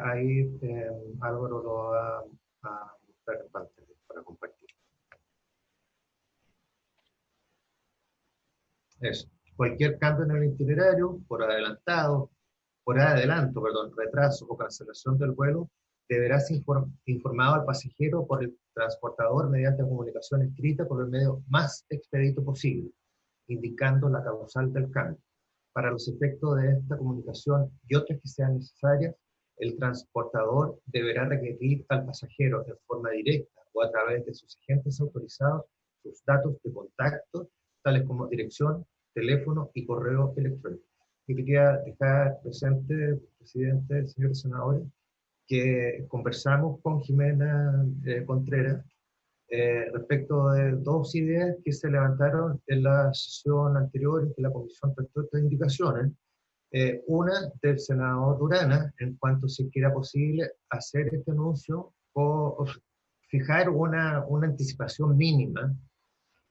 ahí Álvaro lo va a mostrar en pantalla para compartir. Eso. Cualquier cambio en el itinerario, por adelanto, retraso o cancelación del vuelo, deberá ser informado al pasajero por el transportador mediante comunicación escrita por el medio más expedito posible, indicando la causal del cambio. Para los efectos de esta comunicación y otras que sean necesarias, el transportador deberá requerir al pasajero en forma directa o a través de sus agentes autorizados sus datos de contacto, tales como dirección, teléfono y correo electrónico. Y quería dejar presente, presidente, señores senadores, que conversamos con Jimena Contreras respecto de dos ideas que se levantaron en la sesión anterior en que la comisión trató estas indicaciones. Una del senador Durana, en cuanto se quiera posible hacer este anuncio o fijar una anticipación mínima.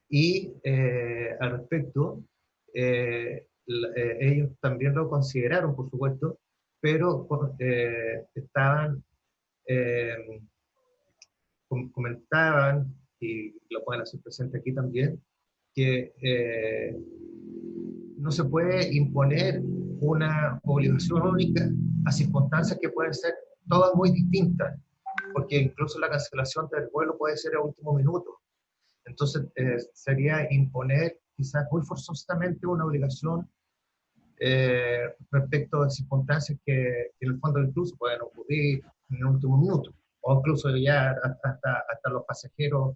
Y al respecto, ellos también lo consideraron, por supuesto, pero comentaban, y lo pueden hacer presente aquí también, que no se puede imponer una obligación única a circunstancias que pueden ser todas muy distintas, porque incluso la cancelación del vuelo puede ser a último minuto. Entonces, sería imponer quizás muy forzosamente una obligación respecto de circunstancias que en el fondo incluso pueden ocurrir en el último minuto, o incluso ya hasta los pasajeros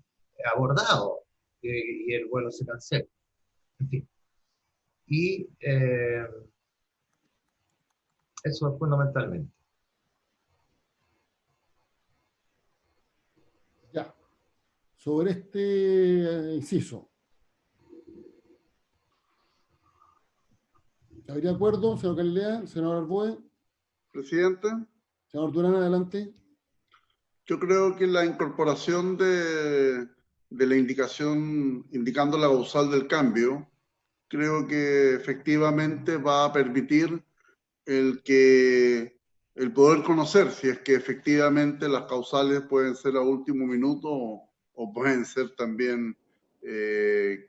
abordados y el vuelo se cancela. En fin. Y eso es fundamentalmente. Ya. Sobre este inciso. ¿Habría acuerdo, senador Galilea, senador Arboe? Presidente, Senador Durán, adelante. yo creo que la incorporación de la indicación indicando la causal del cambio, creo que efectivamente va a permitir el poder conocer si es que efectivamente las causales pueden ser a último minuto o pueden ser también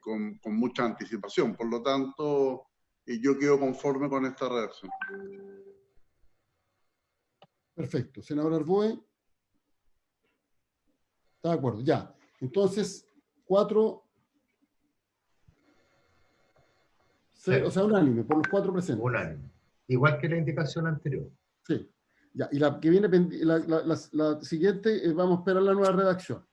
con mucha anticipación. Por lo tanto, yo quedo conforme con esta redacción. Perfecto. Senador Arboe. Está de acuerdo, ya. Entonces, 4, o sea, unánime, por los 4 presentes. Unánime. Igual que la indicación anterior. Sí. Ya, y la que viene, la siguiente, vamos a esperar la nueva redacción.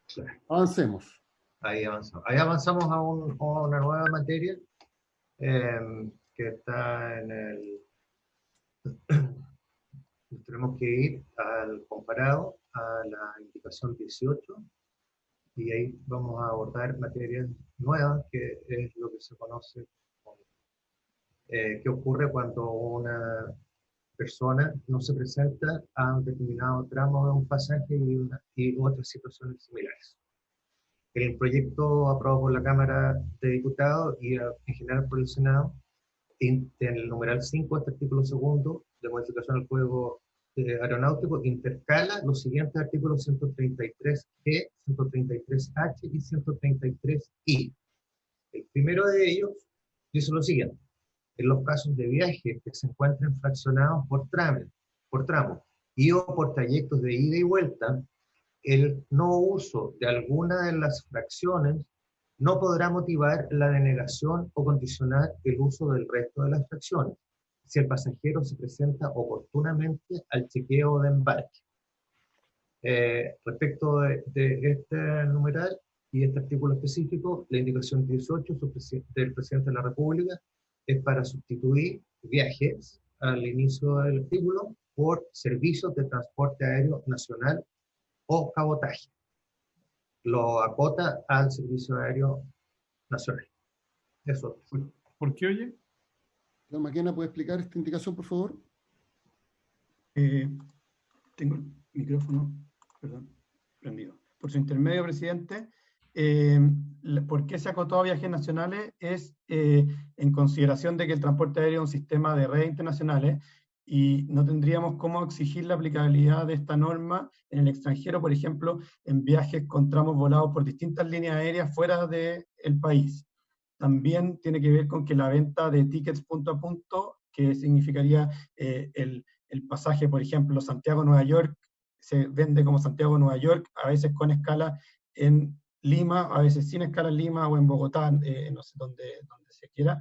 Sí. Avancemos. Ahí avanzamos. Ahí avanzamos a una nueva materia que está en el... Tenemos que ir al comparado a la indicación 18 y ahí vamos a abordar materias nuevas, que es lo que se conoce como qué ocurre cuando una persona no se presenta a un determinado tramo de un pasaje y otras situaciones similares. El proyecto aprobado por la Cámara de Diputados y en general por el Senado, en el numeral 5 de este artículo segundo de modificación al Código Aeronáutico, intercala los siguientes artículos 133G, 133H y 133I. El primero de ellos dice lo siguiente: en los casos de viajes que se encuentren fraccionados por tramos y o por trayectos de ida y vuelta, el no uso de alguna de las fracciones no podrá motivar la denegación o condicionar el uso del resto de las fracciones, si el pasajero se presenta oportunamente al chequeo de embarque. Respecto de este numeral y este artículo específico, la indicación 18 del presidente de la República es para sustituir viajes al inicio del artículo por servicios de transporte aéreo nacional o cabotaje. Lo acota al servicio aéreo nacional. Eso. ¿Por qué, oye? Señor Maquena, ¿puede explicar esta indicación, por favor? Tengo el micrófono, perdón, prendido. Por su intermedio, presidente, ¿por qué se acotó a viajes nacionales? Es en consideración de que el transporte aéreo es un sistema de redes internacionales y no tendríamos cómo exigir la aplicabilidad de esta norma en el extranjero, por ejemplo, en viajes con tramos volados por distintas líneas aéreas fuera del país. También tiene que ver con que la venta de tickets punto a punto, que significaría el pasaje, por ejemplo, Santiago-Nueva York, se vende como Santiago-Nueva York, a veces con escala en Lima, a veces sin escala en Lima o en Bogotá, no sé, donde se quiera.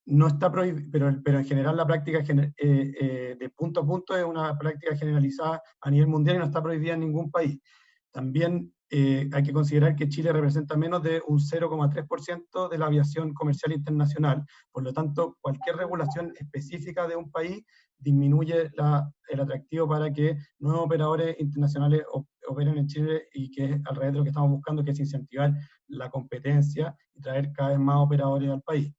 No está prohibido, pero en general la práctica de punto a punto es una práctica generalizada a nivel mundial y no está prohibida en ningún país. También hay que considerar que Chile representa menos de un 0,3% de la aviación comercial internacional. Por lo tanto, cualquier regulación específica de un país disminuye el atractivo para que nuevos operadores internacionales operen en Chile, y que es al revés de lo que estamos buscando, que es incentivar la competencia y traer cada vez más operadores al país.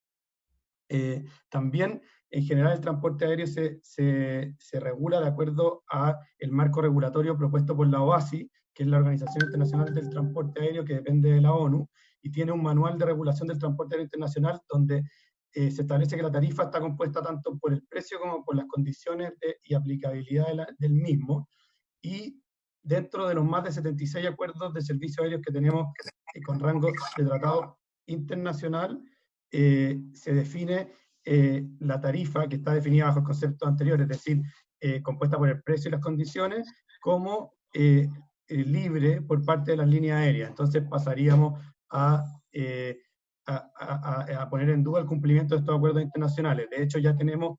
También, en general, el transporte aéreo se regula de acuerdo al marco regulatorio propuesto por la OASI, que es la Organización Internacional del Transporte Aéreo, que depende de la ONU, y tiene un manual de regulación del transporte aéreo internacional donde se establece que la tarifa está compuesta tanto por el precio como por las condiciones y aplicabilidad del mismo, y dentro de los más de 76 acuerdos de servicios aéreos que tenemos con rango de tratado internacional, se define la tarifa, que está definida bajo el concepto anterior, es decir, compuesta por el precio y las condiciones, como libre por parte de las líneas aéreas. Entonces pasaríamos a poner en duda el cumplimiento de estos acuerdos internacionales. De hecho, ya tenemos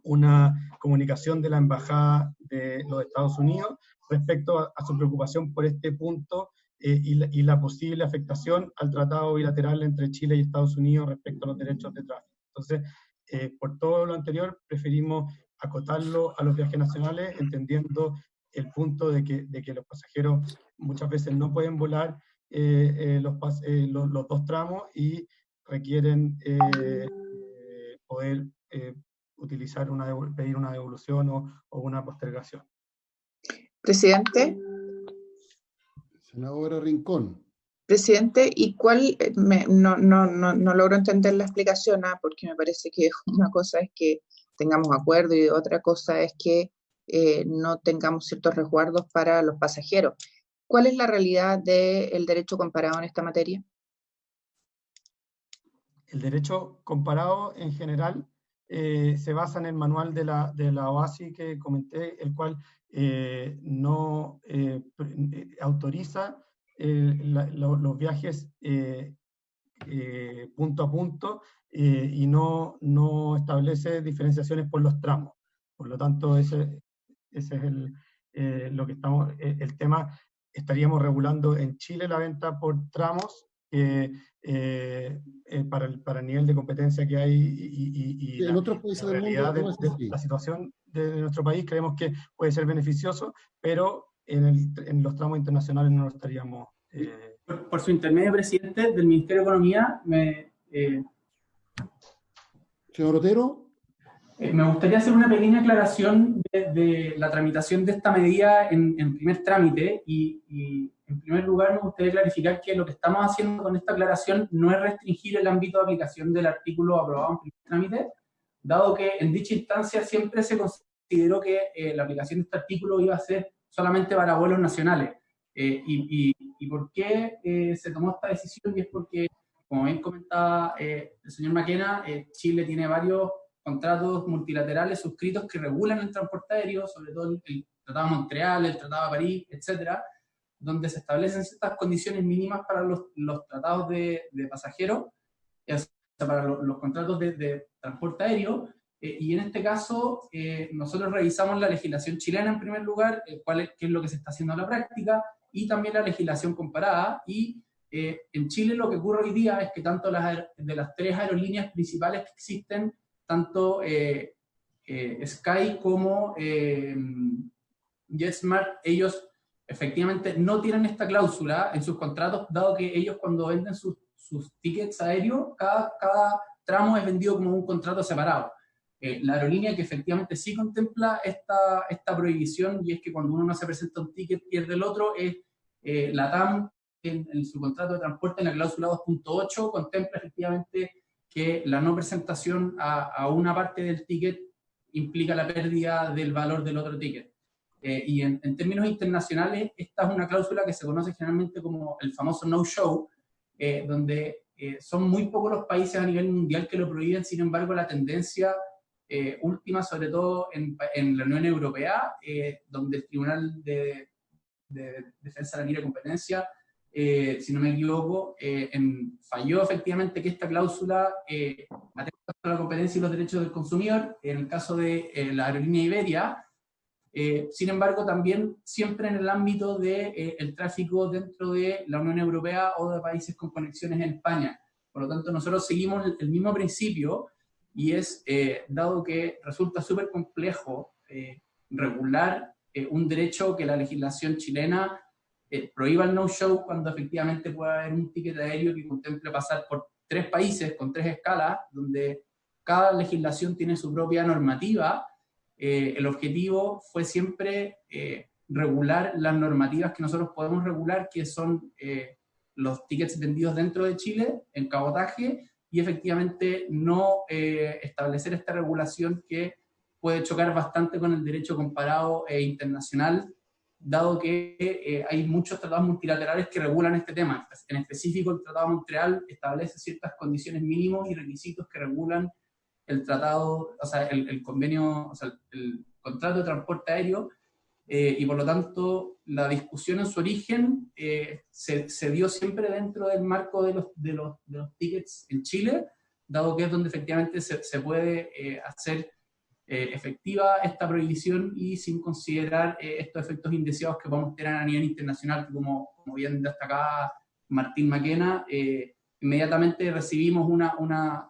una comunicación de la Embajada de los Estados Unidos respecto a su preocupación por este punto y la posible afectación al tratado bilateral entre Chile y Estados Unidos respecto a los derechos de tráfico. Entonces, por todo lo anterior, preferimos acotarlo a los viajes nacionales, entendiendo el punto de que los pasajeros muchas veces no pueden volar los dos tramos y requieren poder utilizar pedir una devolución o una postergación. Presidente. Senadora Rincón. Presidente, ¿y cuál? No logro entender la explicación, porque me parece que una cosa es que tengamos acuerdo y otra cosa es que no tengamos ciertos resguardos para los pasajeros. ¿Cuál es la realidad del derecho comparado en esta materia? El derecho comparado en general se basa en el manual de la OASI que comenté, el cual no autoriza los viajes punto a punto y no establece diferenciaciones por los tramos. Por lo tanto, ese es lo que estamos, el tema. Estaríamos regulando en Chile la venta por tramos para el nivel de competencia que hay y en otros países la del realidad mundo, de la situación de nuestro país. Creemos que puede ser beneficioso, pero en los tramos internacionales no lo estaríamos. Por su intermedio, presidente del Ministerio de Economía, Señor Otero. Me gustaría hacer una pequeña aclaración de la tramitación de esta medida en primer trámite y en primer lugar me gustaría clarificar que lo que estamos haciendo con esta aclaración no es restringir el ámbito de aplicación del artículo aprobado en primer trámite, dado que en dicha instancia siempre se consideró que la aplicación de este artículo iba a ser solamente para vuelos nacionales. ¿Y por qué se tomó esta decisión? Y es porque, como bien comentaba el señor Maquena, Chile tiene varios contratos multilaterales suscritos que regulan el transporte aéreo, sobre todo el Tratado de Montreal, el Tratado de París, etcétera, donde se establecen ciertas condiciones mínimas para los tratados de pasajeros, o sea, para los contratos de transporte aéreo, y en este caso nosotros revisamos la legislación chilena en primer lugar, qué es lo que se está haciendo en la práctica, y también la legislación comparada, y en Chile lo que ocurre hoy día es que tanto de las tres aerolíneas principales que existen, tanto Sky como JetSmart, ellos efectivamente no tienen esta cláusula en sus contratos, dado que ellos cuando venden sus tickets aéreos, cada tramo es vendido como un contrato separado. La aerolínea que efectivamente sí contempla esta prohibición, y es que cuando uno no se presenta un ticket pierde el otro, es LATAM en su contrato de transporte, en la cláusula 2.8, contempla efectivamente que la no presentación a una parte del ticket implica la pérdida del valor del otro ticket. Y en términos internacionales, esta es una cláusula que se conoce generalmente como el famoso no-show, donde son muy pocos los países a nivel mundial que lo prohíben. Sin embargo, la tendencia última, sobre todo en la Unión Europea, donde el Tribunal de Defensa de la Libre Competencia, si no me equivoco, falló efectivamente que esta cláusula atenta a la competencia y los derechos del consumidor, en el caso de la aerolínea Iberia. Sin embargo, también siempre en el ámbito del tráfico dentro de la Unión Europea o de países con conexiones en España. Por lo tanto, nosotros seguimos el mismo principio, y es, dado que resulta súper complejo regular un derecho que la legislación chilena prohíba el no-show, cuando efectivamente puede haber un ticket aéreo que contemple pasar por 3 países con 3 escalas, donde cada legislación tiene su propia normativa. El objetivo fue siempre regular las normativas que nosotros podemos regular, que son los tickets vendidos dentro de Chile, en cabotaje, y efectivamente no establecer esta regulación que puede chocar bastante con el derecho comparado e internacional, dado que hay muchos tratados multilaterales que regulan este tema. En específico, el Tratado de Montreal establece ciertas condiciones mínimos y requisitos que regulan el tratado, o sea, el convenio, o sea, el contrato de transporte aéreo, y por lo tanto la discusión en su origen se dio siempre dentro del marco de los tickets en Chile, dado que es donde efectivamente se puede hacer efectiva esta prohibición y sin considerar estos efectos indeseados que podemos tener a nivel internacional, que como bien destacaba Martín Maquena, inmediatamente recibimos la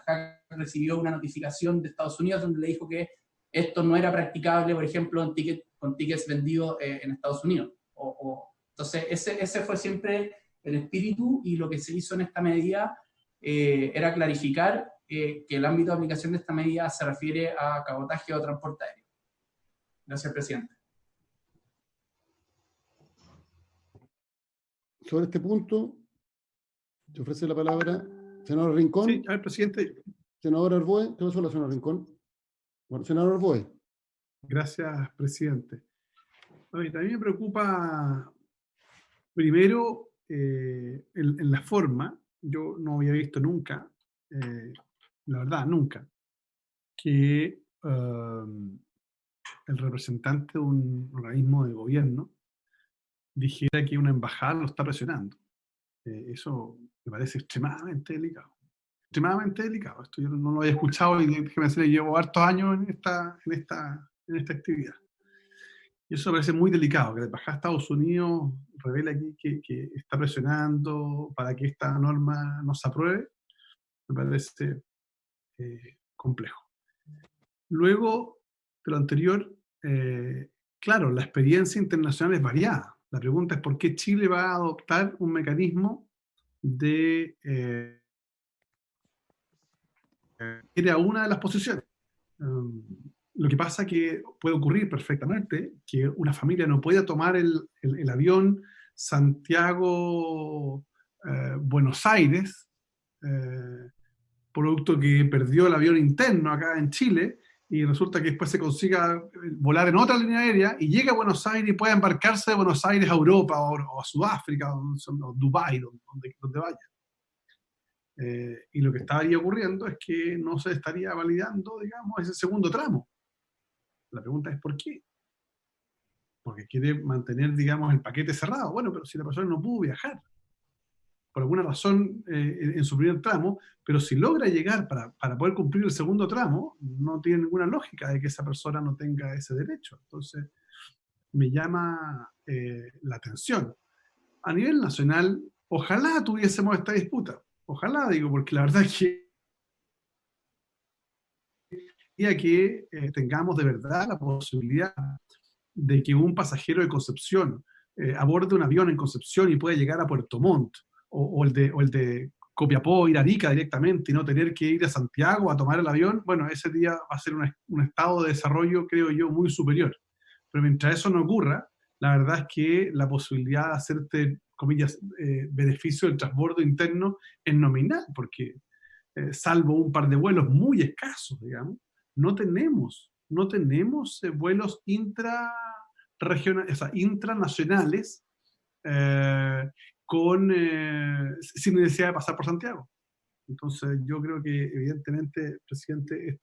JAC recibió una notificación de Estados Unidos donde le dijo que esto no era practicable, por ejemplo, con tickets vendidos en Estados Unidos. Entonces, ese fue siempre el espíritu, y lo que se hizo en esta medida era clarificar que el ámbito de aplicación de esta medida se refiere a cabotaje o transporte aéreo. Gracias, presidente. Sobre este punto, se ofrece la palabra. Senador Rincón. Sí, a ver, presidente. Senador Arboe. ¿Qué pasó, senador Rincón? Bueno, senador Arboe. Gracias, presidente. A mí me preocupa, primero, en la forma. Yo no había visto nunca, la verdad, nunca, que el representante de un organismo de gobierno dijera que una embajada lo está presionando. Eso me parece extremadamente delicado. Extremadamente delicado. Esto yo no lo había escuchado, y déjeme decirle, llevo hartos años en esta actividad. Y eso me parece muy delicado, que la embajada de Estados Unidos revela aquí que está presionando para que esta norma no se apruebe. Me parece complejo. Luego de lo anterior, claro, la experiencia internacional es variada. La pregunta es por qué Chile va a adoptar un mecanismo de era una de las posiciones. Lo que pasa es que puede ocurrir perfectamente que una familia no pueda tomar el avión Santiago-Buenos Aires, producto que perdió el avión interno acá en Chile, y resulta que después se consiga volar en otra línea aérea y llega a Buenos Aires y pueda embarcarse de Buenos Aires a Europa o a Sudáfrica o Dubái, donde vaya. Y lo que estaría ocurriendo es que no se estaría validando, digamos, ese segundo tramo. La pregunta es ¿por qué? Porque quiere mantener, digamos, el paquete cerrado. Bueno, pero si la persona no pudo viajar por alguna razón en su primer tramo, pero si logra llegar para poder cumplir el segundo tramo, no tiene ninguna lógica de que esa persona no tenga ese derecho. Entonces, me llama la atención. A nivel nacional, ojalá tuviésemos esta disputa. Ojalá, digo, porque la verdad es que tengamos de verdad la posibilidad de que un pasajero de Concepción aborde un avión en Concepción y pueda llegar a Puerto Montt, o el de Copiapó, ir a Arica directamente y no tener que ir a Santiago a tomar el avión. Bueno, ese día va a ser un estado de desarrollo, creo yo, muy superior. Pero mientras eso no ocurra, la verdad es que la posibilidad de hacerte, comillas, beneficio del transbordo interno es nominal, porque salvo un par de vuelos muy escasos, digamos, no tenemos vuelos intranacionales sin necesidad de pasar por Santiago. Entonces yo creo que evidentemente, presidente,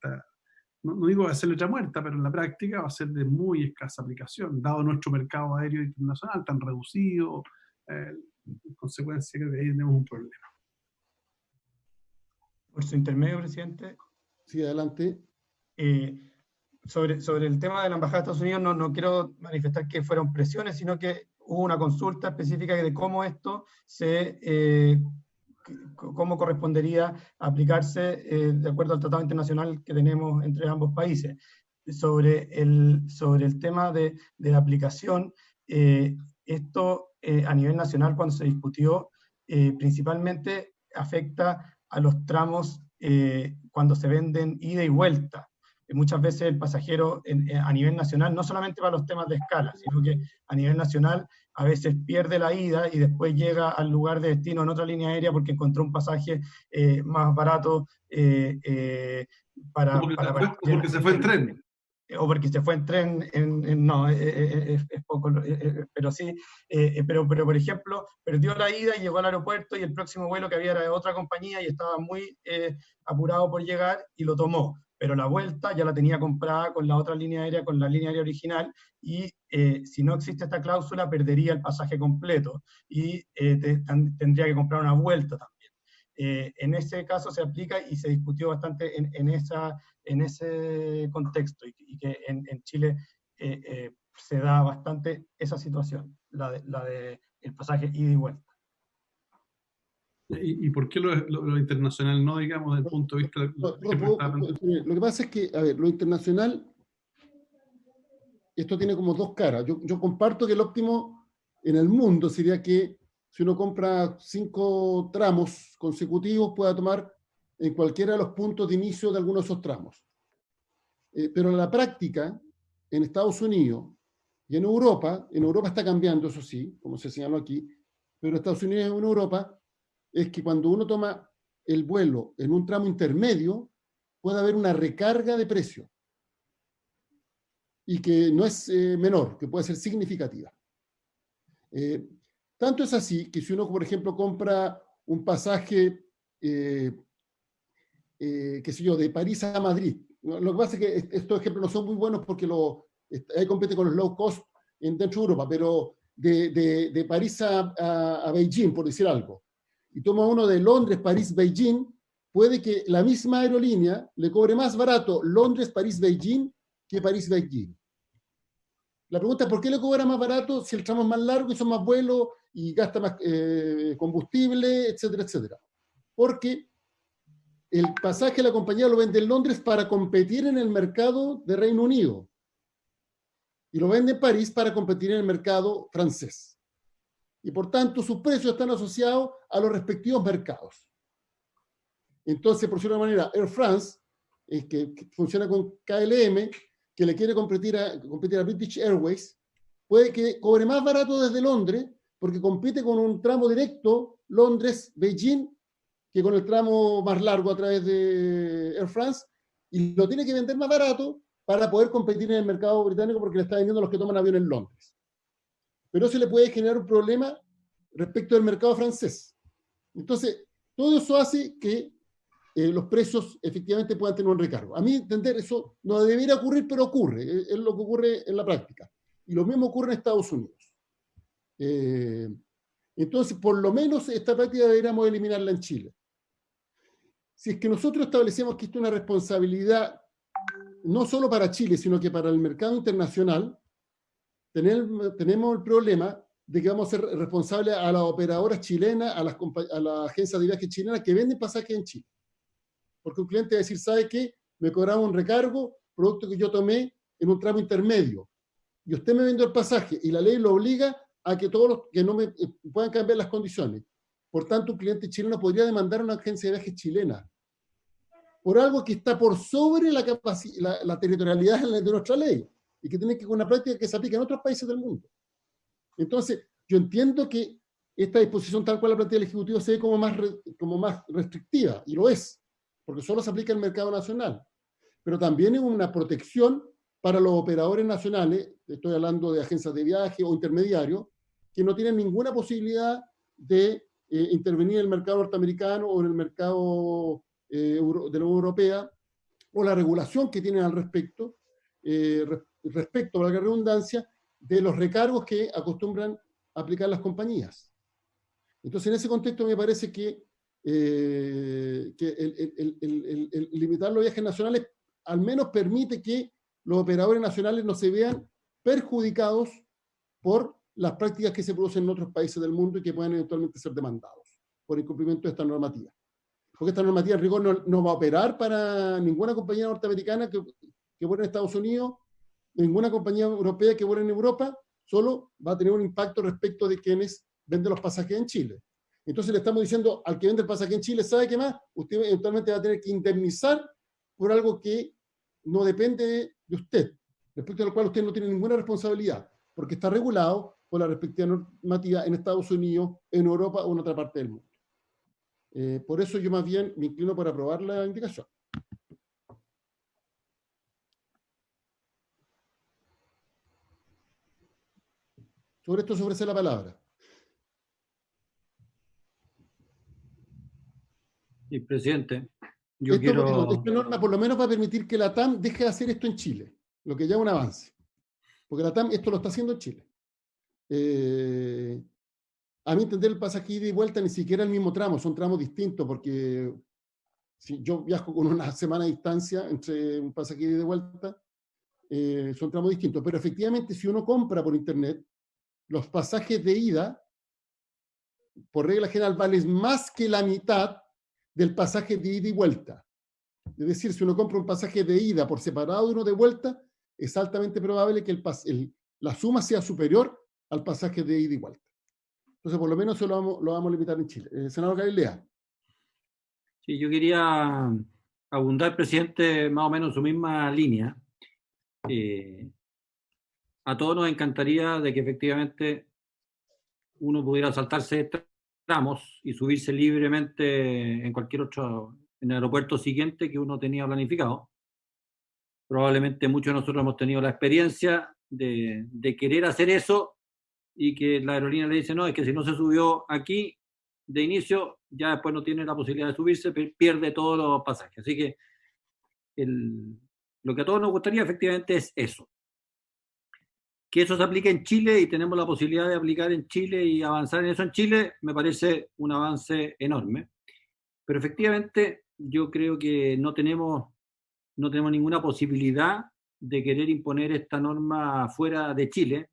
no digo va a ser letra muerta, pero en la práctica va a ser de muy escasa aplicación, dado nuestro mercado aéreo internacional tan reducido. En consecuencia, creo que ahí tenemos un problema. Por su intermedio, presidente. Sí, adelante. Sobre el tema de la Embajada de Estados Unidos, no quiero manifestar que fueron presiones, sino que hubo una consulta específica de cómo esto cómo correspondería aplicarse de acuerdo al tratado internacional que tenemos entre ambos países. Sobre el tema de la aplicación, esto a nivel nacional, cuando se discutió, principalmente afecta a los tramos cuando se venden ida y vuelta. Muchas veces el pasajero a nivel nacional, no solamente para los temas de escala, sino que a nivel nacional a veces pierde la ida y después llega al lugar de destino en otra línea aérea porque encontró un pasaje más barato porque se fue en tren. O porque se fue en tren, es poco, pero sí, pero por ejemplo, perdió la ida y llegó al aeropuerto y el próximo vuelo que había era de otra compañía y estaba muy apurado por llegar y lo tomó. pero la vuelta ya la tenía comprada con la otra línea aérea, con la línea aérea original, y si no existe esta cláusula, perdería el pasaje completo y tendría que comprar una vuelta también. En ese caso se aplica y se discutió bastante en ese contexto, y que en Chile se da bastante esa situación, la de el pasaje ida y vuelta. ¿Y por qué lo internacional no, digamos, desde el punto de vista de lo que siempre estaba planteando? Lo que pasa es que, a ver, lo internacional, esto tiene como dos caras. Yo comparto que el óptimo en el mundo sería que si uno compra 5 tramos consecutivos, pueda tomar en cualquiera de los puntos de inicio de algunos de esos tramos. Pero en la práctica, en Estados Unidos y en Europa está cambiando, eso sí, como se señaló aquí, pero en Estados Unidos y en Europa, es que cuando uno toma el vuelo en un tramo intermedio, puede haber una recarga de precio y que no es menor, que puede ser significativa. Tanto es así que si uno, por ejemplo, compra un pasaje, qué sé yo, de París a Madrid, lo que pasa es que estos ejemplos no son muy buenos porque ahí compete con los low cost dentro de Europa, pero de París a Beijing, por decir algo, y toma uno de Londres, París, Beijing, puede que la misma aerolínea le cobre más barato Londres, París, Beijing que París, Beijing. La pregunta es, ¿por qué le cobra más barato si el tramo es más largo y son más vuelos y gasta más combustible, etcétera, etcétera? Porque el pasaje la compañía lo vende en Londres para competir en el mercado de Reino Unido y lo vende en París para competir en el mercado francés. Y por tanto, sus precios están asociados a los respectivos mercados. Entonces, por decirlo de una manera, Air France, que funciona con KLM, que le quiere competir a British Airways, puede que cobre más barato desde Londres, porque compite con un tramo directo Londres-Beijing, que con el tramo más largo a través de Air France, y lo tiene que vender más barato para poder competir en el mercado británico, porque le está vendiendo a los que toman avión en Londres. Pero eso le puede generar un problema respecto del mercado francés. Entonces, todo eso hace que los precios efectivamente puedan tener un recargo. A mi entender, eso no debería ocurrir, pero ocurre. Es lo que ocurre en la práctica. Y lo mismo ocurre en Estados Unidos. Entonces, por lo menos esta práctica deberíamos eliminarla en Chile. Si es que nosotros establecemos que esto es una responsabilidad no solo para Chile, sino que para el mercado internacional, tenemos el problema de que vamos a ser responsables a las operadoras chilenas, a las agencias de viajes chilenas que venden pasajes en Chile. Porque un cliente va a decir, ¿sabe qué? Me cobraba un recargo, producto que yo tomé en un tramo intermedio. Y usted me vendió el pasaje y la ley lo obliga a que todos los que no me puedan cambiar las condiciones. Por tanto, un cliente chileno podría demandar a una agencia de viajes chilena por algo que está por sobre la territorialidad de nuestra ley y que tiene que ser una práctica que se aplica en otros países del mundo. Entonces, yo entiendo que esta disposición tal cual la plantea el Ejecutivo se ve como más restrictiva, y lo es, porque solo se aplica en el mercado nacional. Pero también es una protección para los operadores nacionales, estoy hablando de agencias de viaje o intermediarios, que no tienen ninguna posibilidad de intervenir en el mercado norteamericano o en el mercado de la Unión Europea, o la regulación que tienen al respecto, respecto a la redundancia, de los recargos que acostumbran a aplicar las compañías. Entonces, en ese contexto me parece que el limitar los viajes nacionales al menos permite que los operadores nacionales no se vean perjudicados por las prácticas que se producen en otros países del mundo y que pueden eventualmente ser demandados por incumplimiento de esta normativa. Porque esta normativa en rigor no va a operar para ninguna compañía norteamericana que vuela en Estados Unidos, ninguna compañía europea que vuela en Europa, solo va a tener un impacto respecto de quienes venden los pasajes en Chile. Entonces le estamos diciendo al que vende el pasaje en Chile, ¿sabe qué más? Usted eventualmente va a tener que indemnizar por algo que no depende de usted, respecto a lo cual usted no tiene ninguna responsabilidad, porque está regulado por la respectiva normativa en Estados Unidos, en Europa o en otra parte del mundo. Por eso yo más bien me inclino por aprobar la indicación. Sobre esto se ofrece la palabra. Sí, presidente. Esta norma por lo menos va a permitir que la TAM deje de hacer esto en Chile, lo que ya es un avance. Porque la TAM esto lo está haciendo en Chile. A mi entender, el pasaje ida y vuelta ni siquiera el mismo tramo, son tramos distintos, porque si yo viajo con una semana de distancia entre un pasaje ida y de vuelta, son tramos distintos. Pero efectivamente, si uno compra por internet, los pasajes de ida, por regla general, valen más que la mitad del pasaje de ida y vuelta. Es decir, si uno compra un pasaje de ida por separado y uno de vuelta, es altamente probable que la suma sea superior al pasaje de ida y vuelta. Entonces, por lo menos eso lo vamos a limitar en Chile. Senador Galilea. Sí, yo quería abundar, presidente, más o menos en su misma línea. A todos nos encantaría de que efectivamente uno pudiera saltarse tramos y subirse libremente en cualquier otro, en el aeropuerto siguiente que uno tenía planificado. Probablemente muchos de nosotros hemos tenido la experiencia de querer hacer eso y que la aerolínea le dice, no, es que si no se subió aquí de inicio, ya después no tiene la posibilidad de subirse, pierde todos los pasajes. Así que lo que a todos nos gustaría efectivamente es eso. Que eso se aplique en Chile y tenemos la posibilidad de aplicar en Chile y avanzar en eso en Chile, me parece un avance enorme. Pero efectivamente yo creo que no tenemos ninguna posibilidad de querer imponer esta norma fuera de Chile.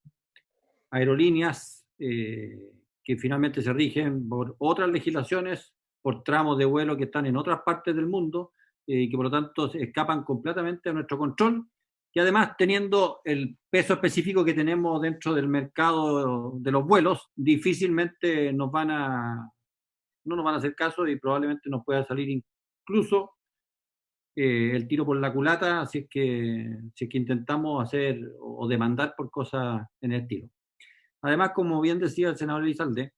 Aerolíneas que finalmente se rigen por otras legislaciones, por tramos de vuelo que están en otras partes del mundo y que por lo tanto escapan completamente a nuestro control, y además teniendo el peso específico que tenemos dentro del mercado de los vuelos, difícilmente no nos van a hacer caso y probablemente nos pueda salir incluso el tiro por la culata si es que intentamos hacer o demandar por cosas en el estilo. Además, como bien decía el senador Elizalde,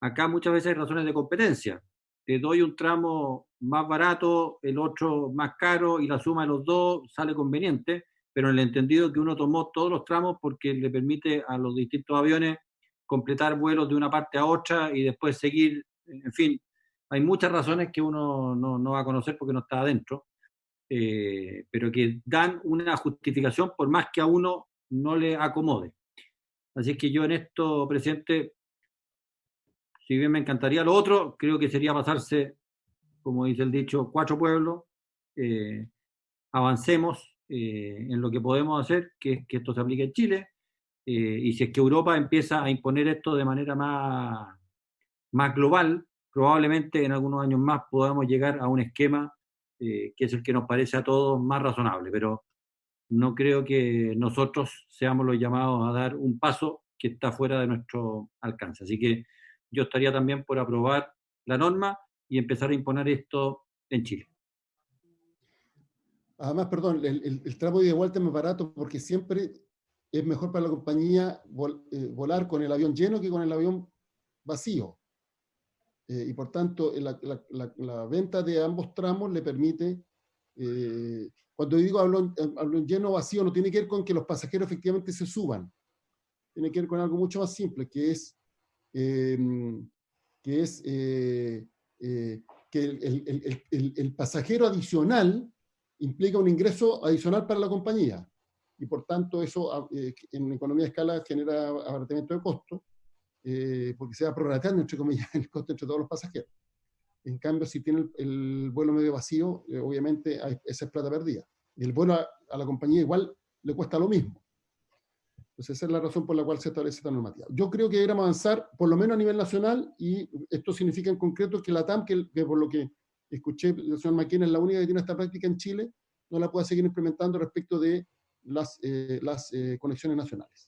acá muchas veces hay razones de competencia. Te doy un tramo más barato, el otro más caro y la suma de los dos sale conveniente, pero en el entendido que uno tomó todos los tramos porque le permite a los distintos aviones completar vuelos de una parte a otra y después seguir, en fin, hay muchas razones que uno no va a conocer porque no está adentro, pero que dan una justificación por más que a uno no le acomode. Así que yo en esto, presidente, si bien me encantaría lo otro, creo que sería pasarse, como dice el dicho, 4 pueblos. Avancemos en lo que podemos hacer, que es que esto se aplique en Chile, y si es que Europa empieza a imponer esto de manera más global, probablemente en algunos años más podamos llegar a un esquema que es el que nos parece a todos más razonable, pero no creo que nosotros seamos los llamados a dar un paso que está fuera de nuestro alcance. Así que yo estaría también por aprobar la norma y empezar a imponer esto en Chile. Además, perdón, el tramo de vuelta es más barato porque siempre es mejor para la compañía volar con el avión lleno que con el avión vacío. Y por tanto, la venta de ambos tramos le permite, cuando digo avión lleno o vacío, no tiene que ver con que los pasajeros efectivamente se suban. Tiene que ver con algo mucho más simple, que es que el pasajero adicional implica un ingreso adicional para la compañía. Y por tanto, eso en economía de escala genera abaratamiento de costo, porque se va prorrateando, entre comillas, el costo entre todos los pasajeros. En cambio, si tiene el vuelo medio vacío, obviamente esa es plata perdida. Y el vuelo a la compañía igual le cuesta lo mismo. Entonces, esa es la razón por la cual se establece esta normativa. Yo creo que deberíamos avanzar, por lo menos a nivel nacional, y esto significa en concreto que la TAM, que por lo que escuché, el señor Maquena es la única que tiene esta práctica en Chile, no la pueda seguir implementando respecto de las conexiones nacionales.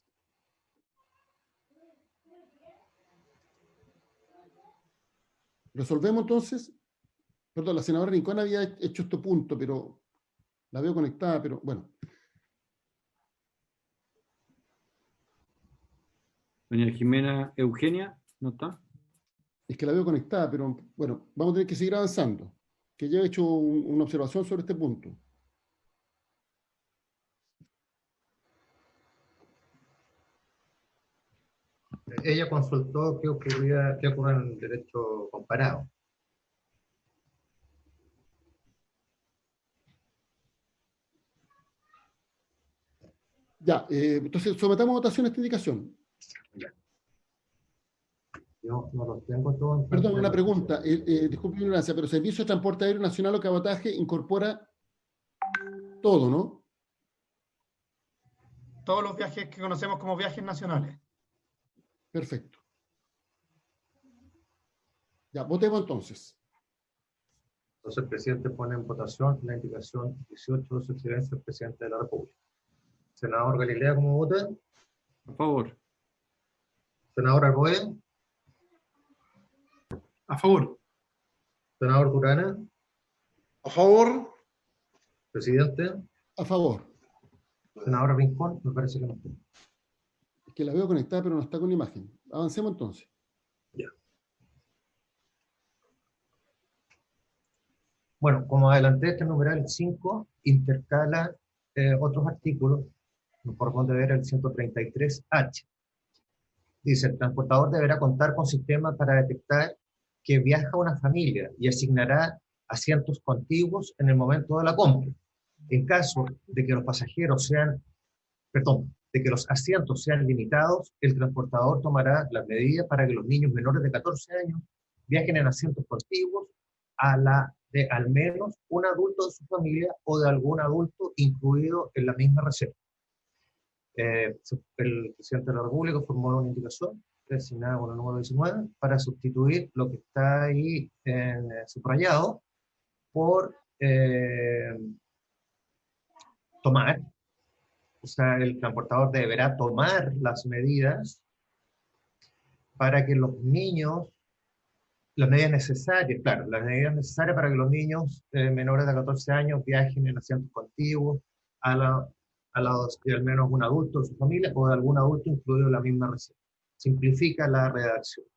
Resolvemos entonces. Perdón, la senadora Rincón había hecho este punto, pero la veo conectada, pero bueno. Doña Jimena Eugenia, ¿no está? Es que la veo conectada, pero bueno, vamos a tener que seguir avanzando. Que ya he hecho una observación sobre este punto. Ella consultó qué ocurre en el derecho comparado. Ya, entonces sometamos a votación esta indicación. Yo no los tengo todos. Perdón, una pregunta. Disculpe mi ignorancia, pero Servicio de Transporte Aéreo Nacional o Cabotaje incorpora todo, ¿no? Todos los viajes que conocemos como viajes nacionales. Perfecto. Ya, votemos entonces. Entonces el presidente pone en votación la indicación 18 de su excelencia, el presidente de la República. Senador Galilea, ¿cómo vota? A favor. Senador Arboe. A favor. Senador Durana. A favor. Presidente. A favor. Senador Rincón, me parece que no. Es que la veo conectada, pero no está con la imagen. Avancemos entonces. Ya. Bueno, como adelanté, este numeral 5 intercala otros artículos. Nos corresponde ver el 133H. Dice, el transportador deberá contar con sistemas para detectar que viaja una familia y asignará asientos contiguos en el momento de la compra. En caso de que los pasajeros de que los asientos sean limitados, el transportador tomará las medidas para que los niños menores de 14 años viajen en asientos contiguos a la de al menos un adulto de su familia o de algún adulto incluido en la misma reserva. El presidente de la República formuló una indicación designada con el número 19 para sustituir lo que está ahí subrayado por tomar. O sea, el transportador deberá tomar las medidas para que los niños, las medidas necesarias, claro, las medidas necesarias para que los niños menores de 14 años viajen en asientos contiguos de al menos un adulto de su familia o de algún adulto incluido en la misma reserva. Simplifica la redacción.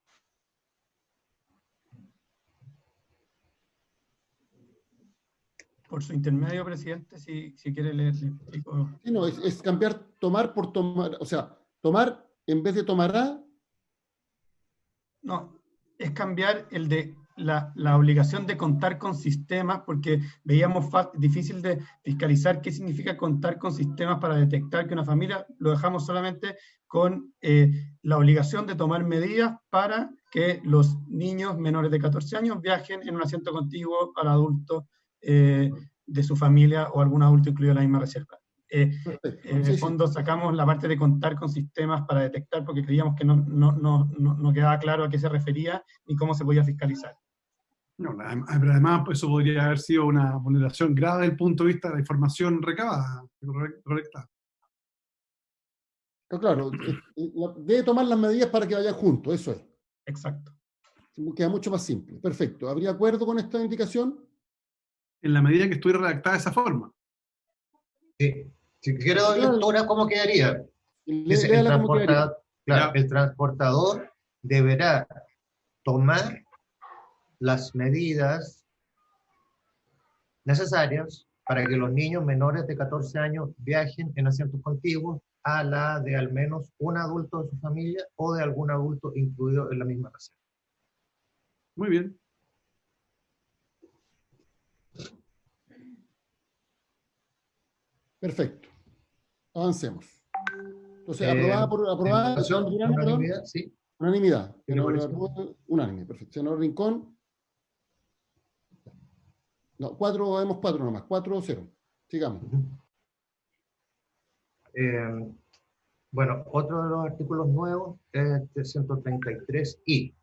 Por su intermedio, presidente, si quiere leer, le explico. Sí, no, es cambiar tomar por tomar, o sea, tomar en vez de tomará. No, es cambiar el de la obligación de contar con sistemas, porque veíamos difícil de fiscalizar qué significa contar con sistemas para detectar que una familia, lo dejamos solamente con la obligación de tomar medidas para que los niños menores de 14 años viajen en un asiento contiguo al adulto de su familia o algún adulto incluido en la misma reserva. En el fondo sacamos la parte de contar con sistemas para detectar porque creíamos que no quedaba claro a qué se refería ni cómo se podía fiscalizar. No, pero además pues, eso podría haber sido una vulneración grave desde el punto de vista de la información recabada, correcta. Claro, debe tomar las medidas para que vayan juntos, eso es. Exacto. Queda mucho más simple. Perfecto. ¿Habría acuerdo con esta indicación? En la medida que estuviera redactada de esa forma. Sí. Si quiere doy lectura, ¿cómo quedaría? Dice, el transportador deberá tomar las medidas necesarias para que los niños menores de 14 años viajen en asientos contiguos a la de al menos un adulto de su familia o de algún adulto incluido en la misma reserva. Muy bien. Perfecto. Avancemos. Entonces, aprobada unanimidad, sí. Unanimidad. Unánime, perfecto. Senador Rincón. No, vemos cuatro nomás. 4-0. Sigamos. Bueno, otro de los artículos nuevos es el 133I.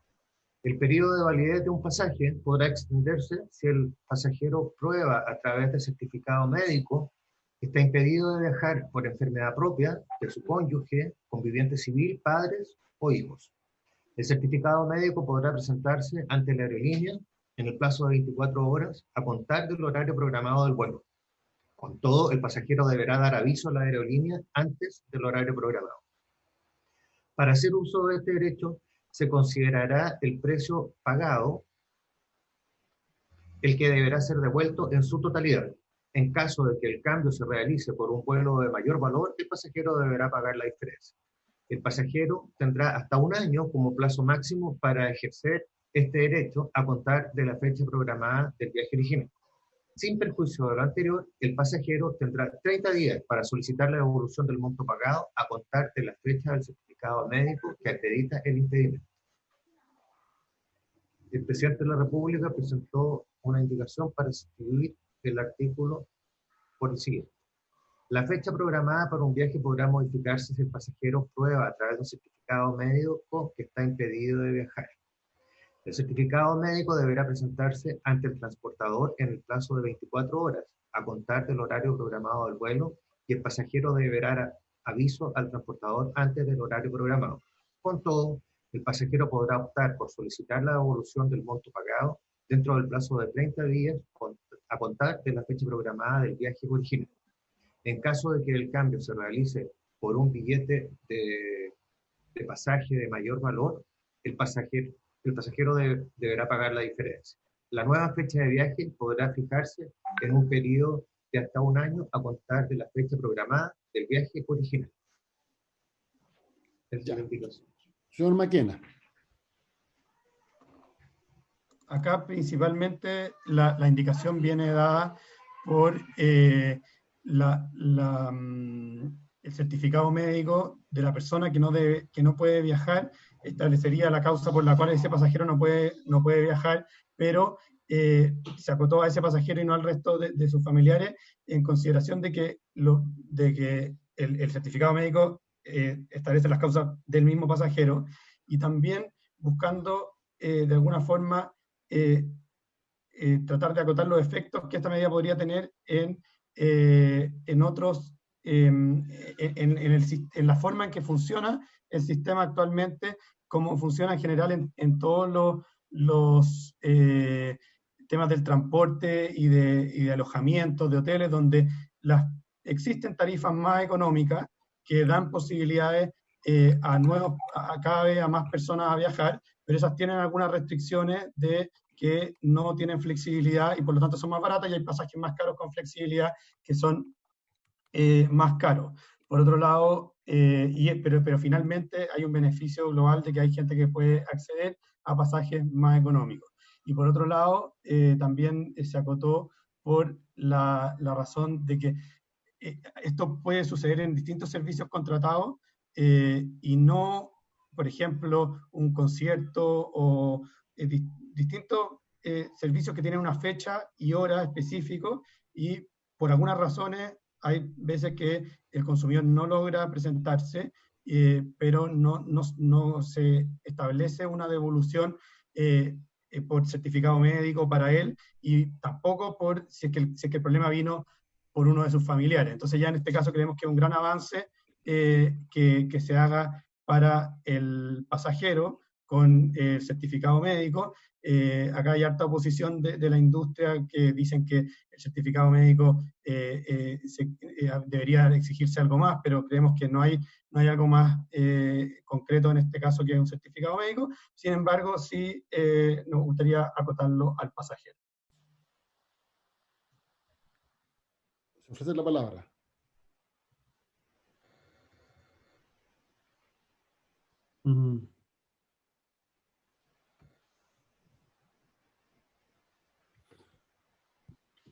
El periodo de validez de un pasaje podrá extenderse si el pasajero prueba a través de certificado médico que está impedido de viajar por enfermedad propia de su cónyuge, conviviente civil, padres o hijos. El certificado médico podrá presentarse ante la aerolínea en el plazo de 24 horas a contar del horario programado del vuelo. Con todo, el pasajero deberá dar aviso a la aerolínea antes del horario programado. Para hacer uso de este derecho, se considerará el precio pagado, el que deberá ser devuelto en su totalidad. En caso de que el cambio se realice por un vuelo de mayor valor, el pasajero deberá pagar la diferencia. El pasajero tendrá hasta un año como plazo máximo para ejercer este derecho a contar de la fecha programada del viaje original. Sin perjuicio de lo anterior, el pasajero tendrá 30 días para solicitar la devolución del monto pagado a contar de la fecha del certificado médico que acredita el impedimento. El presidente de la República presentó una indicación para escribir el artículo por el siguiente. La fecha programada para un viaje podrá modificarse si el pasajero prueba a través de un certificado médico que está impedido de viajar. El certificado médico deberá presentarse ante el transportador en el plazo de 24 horas, a contar del horario programado del vuelo, y el pasajero deberá dar aviso al transportador antes del horario programado. Con todo, el pasajero podrá optar por solicitar la devolución del monto pagado dentro del plazo de 30 días a contar de la fecha programada del viaje original. En caso de que el cambio se realice por un billete de pasaje de mayor valor, el pasajero deberá pagar la diferencia. La nueva fecha de viaje podrá fijarse en un periodo de hasta un año a contar de la fecha programada del viaje original. Esa es la indicación. Señor Maquena. Acá principalmente la indicación viene dada por el certificado médico de la persona que no puede viajar. Establecería la causa por la cual ese pasajero no puede viajar, pero se acotó a ese pasajero y no al resto de sus familiares, en consideración de que el certificado médico establece las causas del mismo pasajero, y también buscando de alguna forma tratar de acotar los efectos que esta medida podría tener en la forma en que funciona el sistema actualmente, como funciona en general en todos los temas del transporte y de alojamiento, de hoteles, donde existen tarifas más económicas que dan posibilidades a cada vez a más personas a viajar, pero esas tienen algunas restricciones de que no tienen flexibilidad y por lo tanto son más baratas, y hay pasajes más caros con flexibilidad que son más caros. Por otro lado, pero finalmente hay un beneficio global de que hay gente que puede acceder a pasajes más económicos. Y por otro lado, también se acotó por la razón de que esto puede suceder en distintos servicios contratados y no, por ejemplo, un concierto o distintos servicios que tienen una fecha y hora específicos, y por algunas razones hay veces que el consumidor no logra presentarse, pero no se establece una devolución por certificado médico para él, y tampoco por si es que el problema vino por uno de sus familiares. Entonces ya en este caso creemos que es un gran avance que se haga para el pasajero con el certificado médico. Acá hay harta oposición de la industria que dicen que el certificado médico debería exigirse algo más, pero creemos que no hay algo más concreto en este caso que un certificado médico. Sin embargo, sí nos gustaría acotarlo al pasajero. Se ofrece la palabra.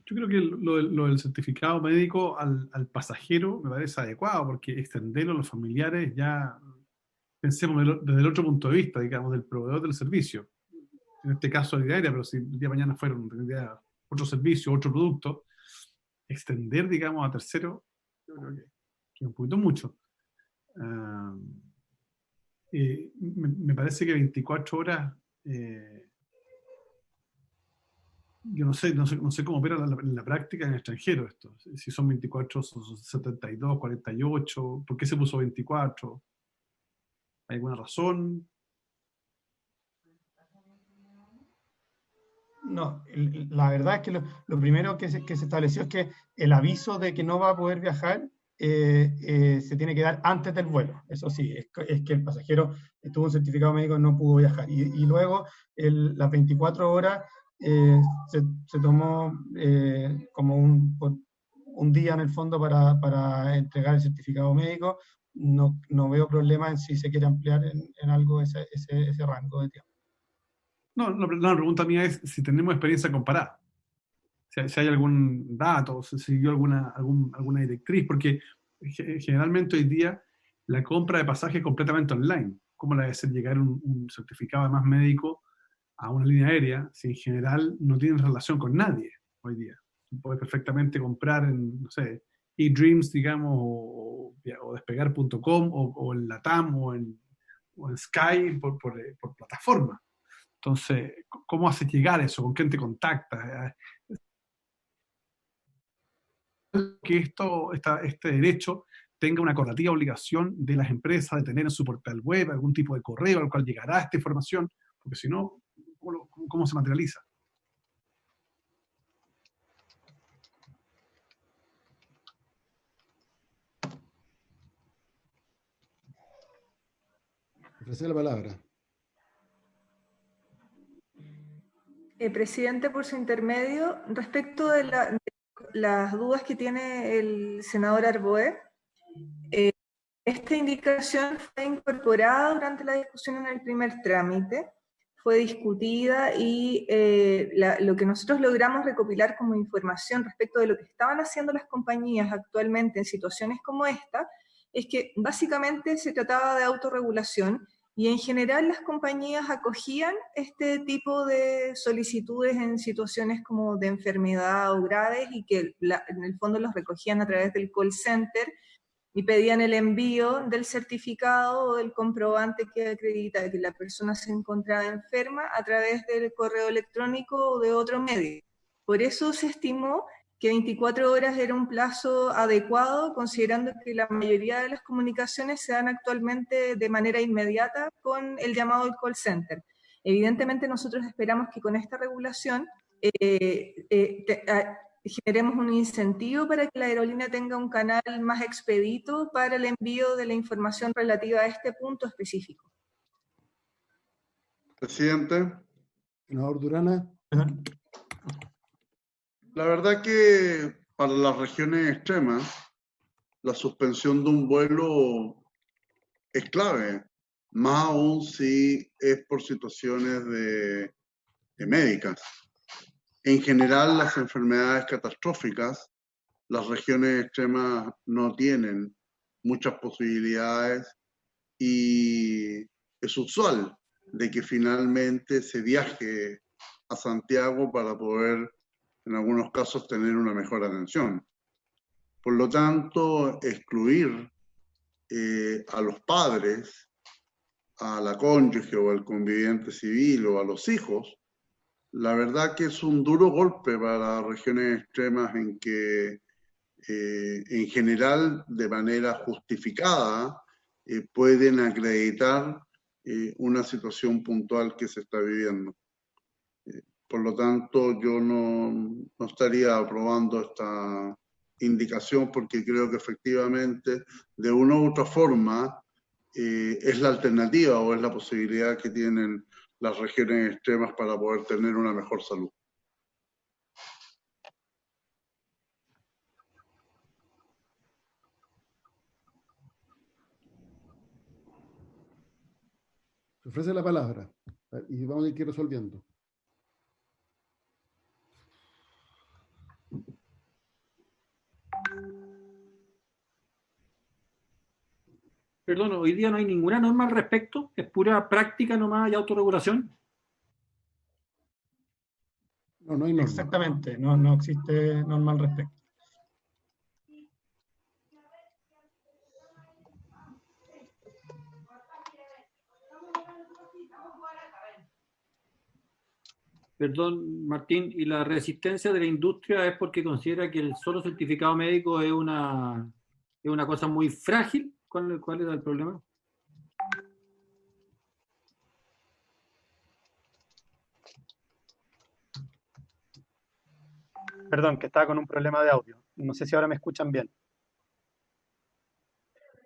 Yo creo que lo del certificado médico al pasajero me parece adecuado, porque extenderlo a los familiares ya, pensemos desde el otro punto de vista, digamos, del proveedor del servicio. En este caso de Idalia, pero si el día de mañana fuera otro servicio, otro producto, extender, digamos, a terceros, yo creo que es un poquito mucho. Me parece que 24 horas, yo no sé cómo opera en la práctica en el extranjero esto. Si son 24, son 72, 48, ¿por qué se puso 24? ¿Hay alguna razón? No, la verdad es que lo primero que se estableció es que el aviso de que no va a poder viajar se tiene que dar antes del vuelo. Eso sí, es que el pasajero tuvo un certificado médico y no pudo viajar. Y luego las 24 horas se tomó como un día en el fondo para entregar el certificado médico. No veo problema en si se quiere ampliar en algo ese rango de tiempo. No, la pregunta mía es si tenemos experiencia comparada. si hay algún dato, si siguió alguna directriz, porque generalmente hoy día la compra de pasaje es completamente online. ¿Cómo le va a hacer llegar un certificado además médico a una línea aérea si en general no tienen relación con nadie hoy día? Puedes perfectamente comprar en, no sé, eDreams, digamos, o despegar.com, o en Latam, o en Sky, por plataforma. Entonces, ¿cómo haces llegar eso? ¿Con quién te contactas? Que este derecho tenga una correlativa obligación de las empresas de tener en su portal web algún tipo de correo al cual llegará esta información, porque si no, ¿cómo se materializa? Ofrece la palabra. Presidente, por su intermedio, respecto de las dudas que tiene el senador Arboe, esta indicación fue incorporada durante la discusión en el primer trámite, fue discutida y lo que nosotros logramos recopilar como información respecto de lo que estaban haciendo las compañías actualmente en situaciones como esta, es que básicamente se trataba de autorregulación y en general las compañías acogían este tipo de solicitudes en situaciones como de enfermedad o graves y que en el fondo los recogían a través del call center y pedían el envío del certificado o del comprobante que acredita que la persona se encontraba enferma a través del correo electrónico o de otro medio. Por eso se estimó que 24 horas era un plazo adecuado, considerando que la mayoría de las comunicaciones se dan actualmente de manera inmediata con el llamado del call center. Evidentemente nosotros esperamos que con esta regulación generemos un incentivo para que la aerolínea tenga un canal más expedito para el envío de la información relativa a este punto específico. Presidente. Senador Durana. La verdad que para las regiones extremas, la suspensión de un vuelo es clave, más aún si es por situaciones de médicas. En general, las enfermedades catastróficas, las regiones extremas no tienen muchas posibilidades y es usual de que finalmente se viaje a Santiago para poder, en algunos casos, tener una mejor atención. Por lo tanto, excluir a los padres, a la cónyuge o al conviviente civil o a los hijos, la verdad que es un duro golpe para las regiones extremas en que, en general, de manera justificada, pueden acreditar una situación puntual que se está viviendo. Por lo tanto, yo no estaría aprobando esta indicación porque creo que efectivamente, de una u otra forma, es la alternativa o es la posibilidad que tienen las regiones extremas para poder tener una mejor salud. Se ofrece la palabra y vamos a ir resolviendo. Perdón, hoy día no hay ninguna norma al respecto, es pura práctica nomás y autorregulación. No hay norma. Exactamente, no existe norma al respecto. Perdón, Martín, ¿y la resistencia de la industria es porque considera que el solo certificado médico es una cosa muy frágil? ¿Cuál era el problema? Perdón, que estaba con un problema de audio. No sé si ahora me escuchan bien.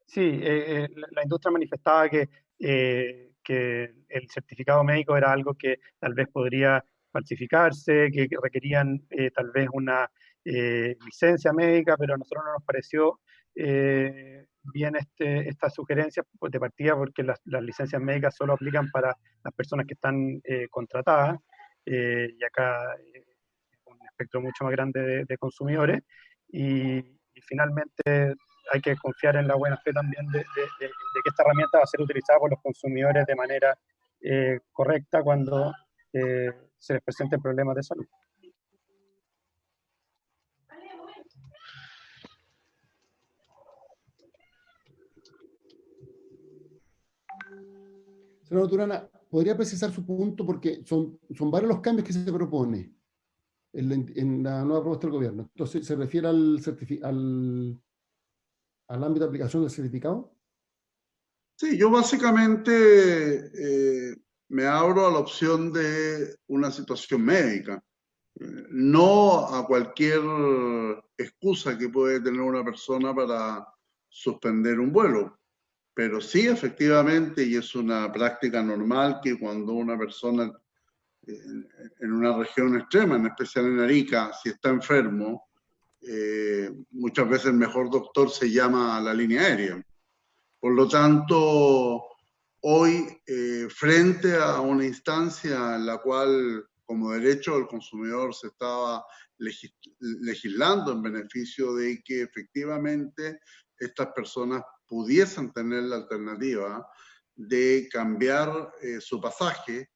Sí, la industria manifestaba que el certificado médico era algo que tal vez podría falsificarse, que requerían tal vez una licencia médica, pero a nosotros no nos pareció bien esta sugerencia de partida porque las licencias médicas solo aplican para las personas que están contratadas y acá es un espectro mucho más grande de consumidores, y finalmente hay que confiar en la buena fe también de que esta herramienta va a ser utilizada por los consumidores de manera correcta cuando se les presenten problemas de salud. Senador Durana, ¿podría precisar su punto? Porque son varios los cambios que se propone en la nueva propuesta del gobierno. Entonces, ¿se refiere al ámbito de aplicación del certificado? Sí, yo básicamente me abro a la opción de una situación médica, no a cualquier excusa que puede tener una persona para suspender un vuelo. Pero sí, efectivamente, y es una práctica normal que cuando una persona en una región extrema, en especial en Arica, si está enfermo, muchas veces el mejor doctor se llama a la línea aérea. Por lo tanto, hoy, frente a una instancia en la cual, como derecho del consumidor, se estaba legislando en beneficio de que efectivamente estas personas pudiesen tener la alternativa de cambiar su pasaje,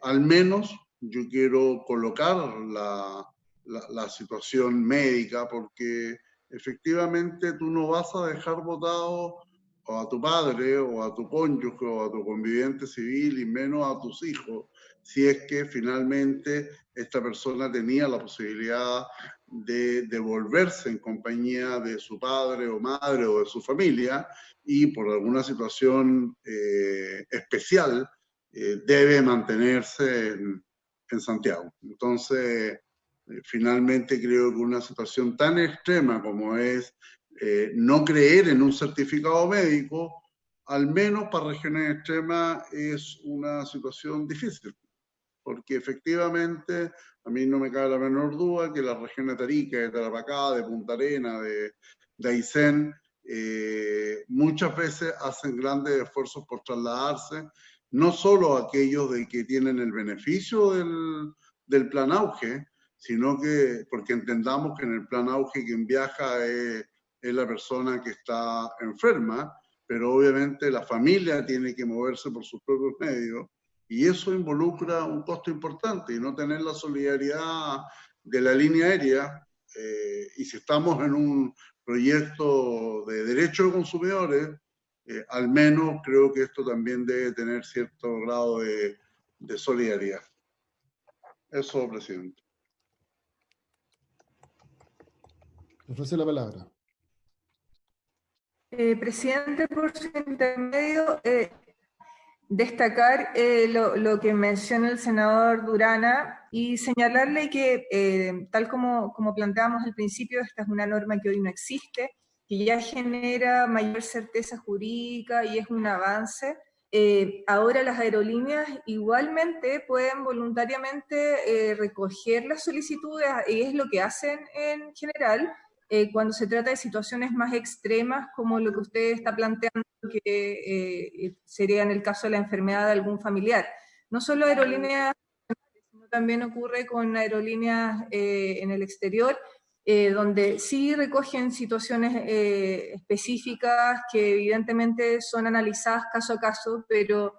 al menos yo quiero colocar la situación médica, porque efectivamente tú no vas a dejar votado o a tu padre o a tu cónyuge o a tu conviviente civil y menos a tus hijos si es que finalmente esta persona tenía la posibilidad de devolverse en compañía de su padre o madre o de su familia y por alguna situación especial debe mantenerse en Santiago. Entonces, finalmente creo que una situación tan extrema como es no creer en un certificado médico, al menos para regiones extremas, es una situación difícil, porque efectivamente a mí no me cabe la menor duda que las regiones de Arica, de Tarapacá, de Punta Arenas, de Aysén, muchas veces hacen grandes esfuerzos por trasladarse, no solo aquellos de que tienen el beneficio del plan Auge, sino que, porque entendamos que en el plan Auge quien viaja es la persona que está enferma, pero obviamente la familia tiene que moverse por sus propios medios, y eso involucra un costo importante, y no tener la solidaridad de la línea aérea, y si estamos en un proyecto de derechos de consumidores, al menos creo que esto también debe tener cierto grado de solidaridad. Eso, presidente. Ofrece la palabra. Presidente, por su intermedio, destacar lo que menciona el senador Durana y señalarle que, tal como planteamos al principio, esta es una norma que hoy no existe, que ya genera mayor certeza jurídica y es un avance. Ahora las aerolíneas igualmente pueden voluntariamente recoger las solicitudes, y es lo que hacen en general, cuando se trata de situaciones más extremas, como lo que usted está planteando, que sería en el caso de la enfermedad de algún familiar. No solo aerolíneas, sino también ocurre con aerolíneas en el exterior, donde sí recogen situaciones específicas que evidentemente son analizadas caso a caso, pero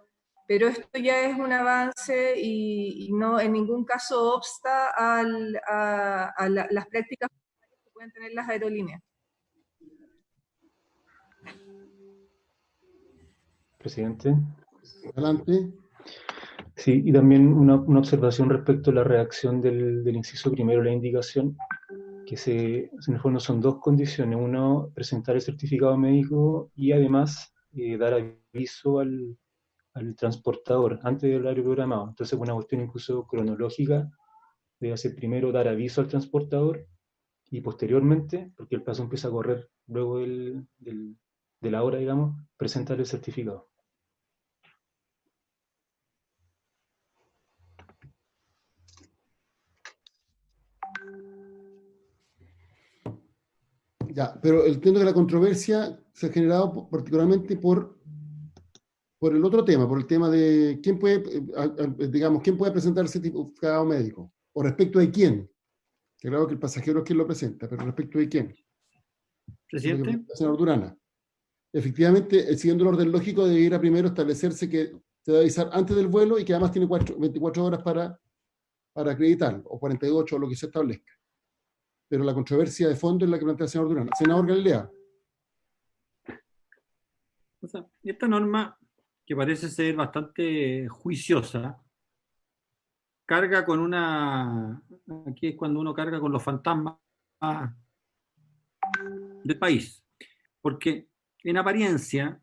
esto ya es un avance y no en ningún caso obsta a las prácticas que pueden tener las aerolíneas. Presidente. Adelante. Sí, y también una observación respecto a la redacción del inciso primero de la indicación, que en el fondo son dos condiciones. Uno, presentar el certificado médico y además dar aviso al transportador antes del horario programado. Entonces, una cuestión incluso cronológica, debe ser primero dar aviso al transportador y posteriormente, porque el plazo empieza a correr luego de la hora, digamos, presentar el certificado. Ya, pero entiendo que la controversia se ha generado particularmente por el otro tema, por el tema de quién puede, digamos, quién puede presentar el certificado médico, o respecto de quién. Claro que el pasajero es quien lo presenta, pero respecto de quién. Presidente. Senador Durana. Efectivamente, siguiendo el orden lógico, debería primero establecerse que se debe avisar antes del vuelo y que además tiene 24 horas para acreditarlo, o 48, o lo que se establezca. Pero la controversia de fondo es la que plantea el senador Durana. Senador Galilea. O sea, esta norma, que parece ser bastante juiciosa, carga con aquí es cuando uno carga con los fantasmas del país. Porque en apariencia,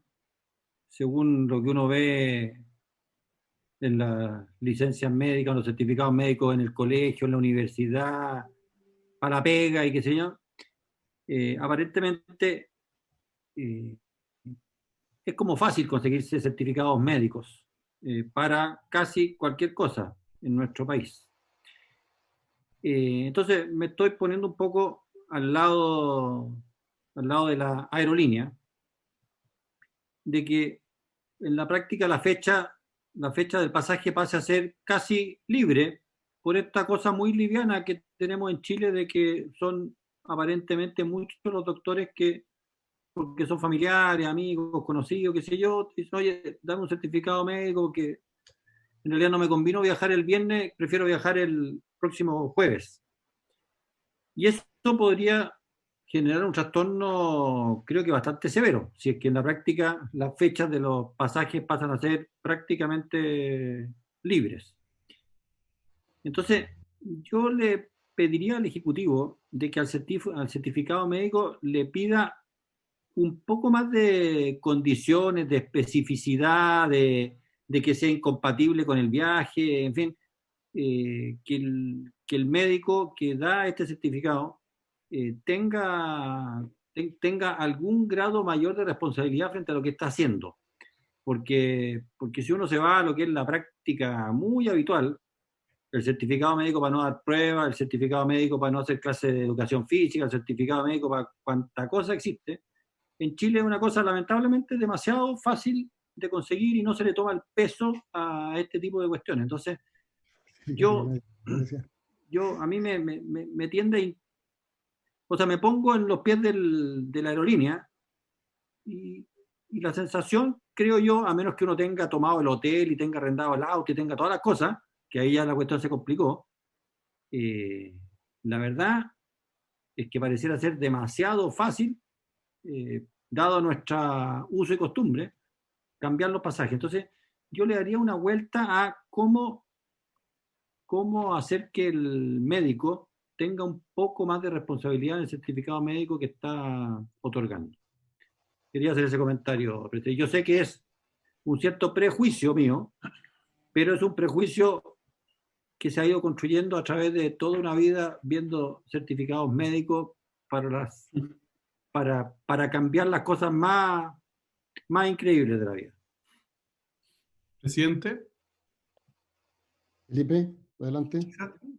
según lo que uno ve en las licencias médicas, en los certificados médicos en el colegio, en la universidad, para la pega y qué sé yo, aparentemente es como fácil conseguirse certificados médicos para casi cualquier cosa en nuestro país. Entonces me estoy poniendo un poco al lado de la aerolínea, de que en la práctica la fecha del pasaje pase a ser casi libre por esta cosa muy liviana que tenemos en Chile, de que son aparentemente muchos los doctores que, porque son familiares, amigos, conocidos, qué sé yo, dicen, oye, dame un certificado médico que en realidad no me convino viajar el viernes, prefiero viajar el próximo jueves. Y eso podría generar un trastorno, creo que bastante severo, si es que en la práctica las fechas de los pasajes pasan a ser prácticamente libres. Entonces, yo le pediría al Ejecutivo de que al certificado médico le pida un poco más de condiciones, de especificidad, de que sea incompatible con el viaje, en fin, que el médico que da este certificado tenga algún grado mayor de responsabilidad frente a lo que está haciendo. Porque si uno se va a lo que es la práctica muy habitual, el certificado médico para no dar pruebas, el certificado médico para no hacer clases de educación física, el certificado médico para cuanta cosa existe, en Chile es una cosa lamentablemente demasiado fácil de conseguir y no se le toma el peso a este tipo de cuestiones. Entonces, a mí me tiende, o sea, me pongo en los pies de la aerolínea y la sensación, creo yo, a menos que uno tenga tomado el hotel y tenga arrendado el auto y tenga todas las cosas, que ahí ya la cuestión se complicó, la verdad es que pareciera ser demasiado fácil, dado nuestro uso y costumbre, cambiar los pasajes. Entonces, yo le daría una vuelta a cómo hacer que el médico tenga un poco más de responsabilidad en el certificado médico que está otorgando. Quería hacer ese comentario. Yo sé que es un cierto prejuicio mío, pero es un prejuicio que se ha ido construyendo a través de toda una vida viendo certificados médicos para cambiar las cosas más increíbles de la vida. Presidente. Felipe, adelante.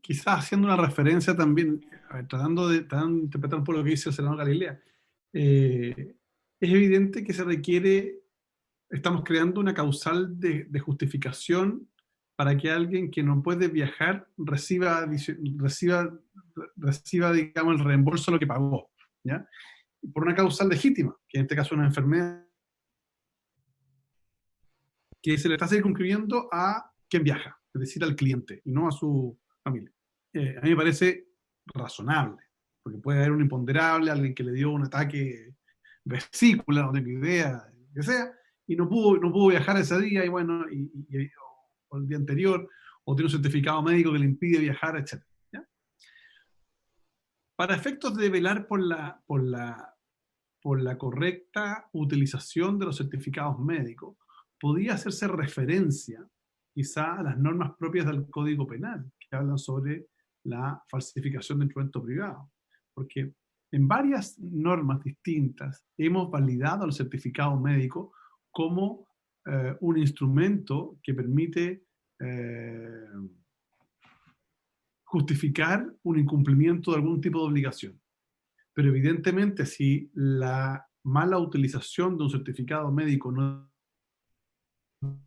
Quizás haciendo una referencia también, tratando de interpretar un poco lo que dice el senador Galilea, es evidente que se requiere, estamos creando una causal de justificación para que alguien que no puede viajar reciba digamos, el reembolso de lo que pagó, ¿ya? Por una causal legítima, que en este caso es una enfermedad, que se le está circunscribiendo a quien viaja, es decir, al cliente, y no a su familia. A mí me parece razonable, porque puede haber un imponderable, alguien que le dio un ataque vesícula, no tengo idea, que sea, y no pudo viajar ese día, y bueno, o el día anterior, o tiene un certificado médico que le impide viajar, etc. ¿Ya? Para efectos de velar por la correcta utilización de los certificados médicos, podría hacerse referencia quizá a las normas propias del Código Penal, que hablan sobre la falsificación de instrumento privado. Porque en varias normas distintas hemos validado el certificado médico como un instrumento que permite justificar un incumplimiento de algún tipo de obligación. Pero evidentemente, si la mala utilización de un certificado médico no es una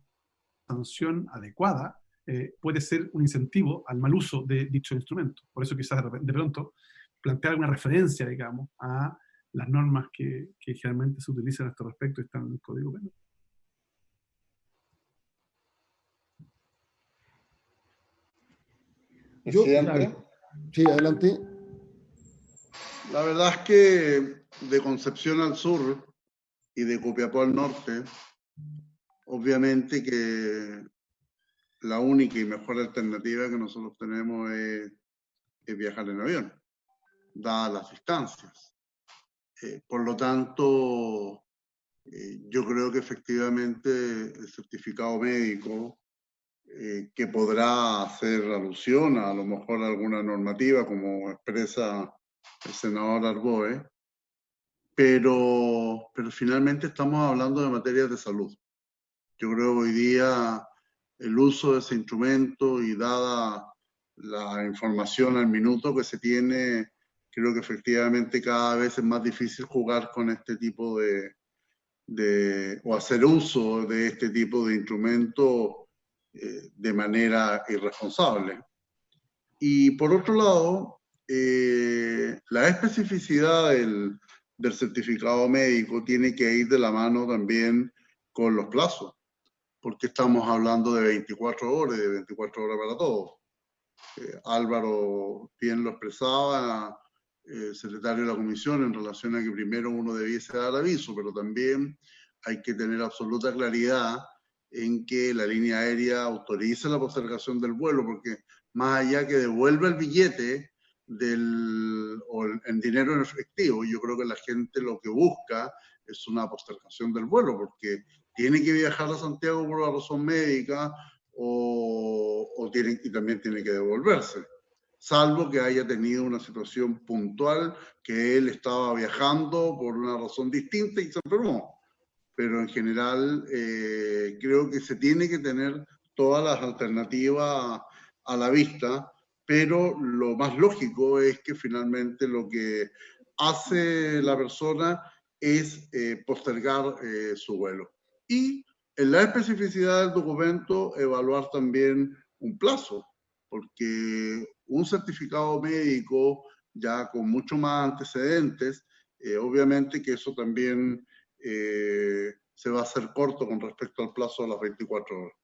sanción adecuada, puede ser un incentivo al mal uso de dicho instrumento. Por eso quizás de pronto plantear una referencia, digamos, a las normas que generalmente se utilizan a este respecto y están en el Código Penal. Sí, adelante. La verdad es que de Concepción al sur y de Copiapó al norte, obviamente que la única y mejor alternativa que nosotros tenemos es viajar en avión, dadas las distancias. Por lo tanto, yo creo que efectivamente el certificado médico, que podrá hacer alusión a lo mejor a alguna normativa, como expresa el senador Arboe, pero finalmente estamos hablando de materias de salud. Yo creo que hoy día el uso de ese instrumento y dada la información al minuto que se tiene, creo que efectivamente cada vez es más difícil jugar con este tipo o hacer uso de este tipo de instrumento de manera irresponsable. Y por otro lado, la especificidad del certificado médico tiene que ir de la mano también con los plazos, porque estamos hablando de 24 horas y de 24 horas para todos. Álvaro bien lo expresaba, secretario de la comisión, en relación a que primero uno debiese dar aviso, pero también hay que tener absoluta claridad en que la línea aérea autorice la postergación del vuelo, porque más allá que devuelva el billete en dinero en efectivo, yo creo que la gente lo que busca es una postergación del vuelo, porque tiene que viajar a Santiago por una razón médica y también tiene que devolverse, salvo que haya tenido una situación puntual que él estaba viajando por una razón distinta y se enfermó. Pero en general creo que se tiene que tener todas las alternativas a la vista, pero lo más lógico es que finalmente lo que hace la persona es postergar su vuelo. Y en la especificidad del documento evaluar también un plazo, porque un certificado médico ya con mucho más antecedentes, obviamente que eso también se va a hacer corto con respecto al plazo de las 24 horas.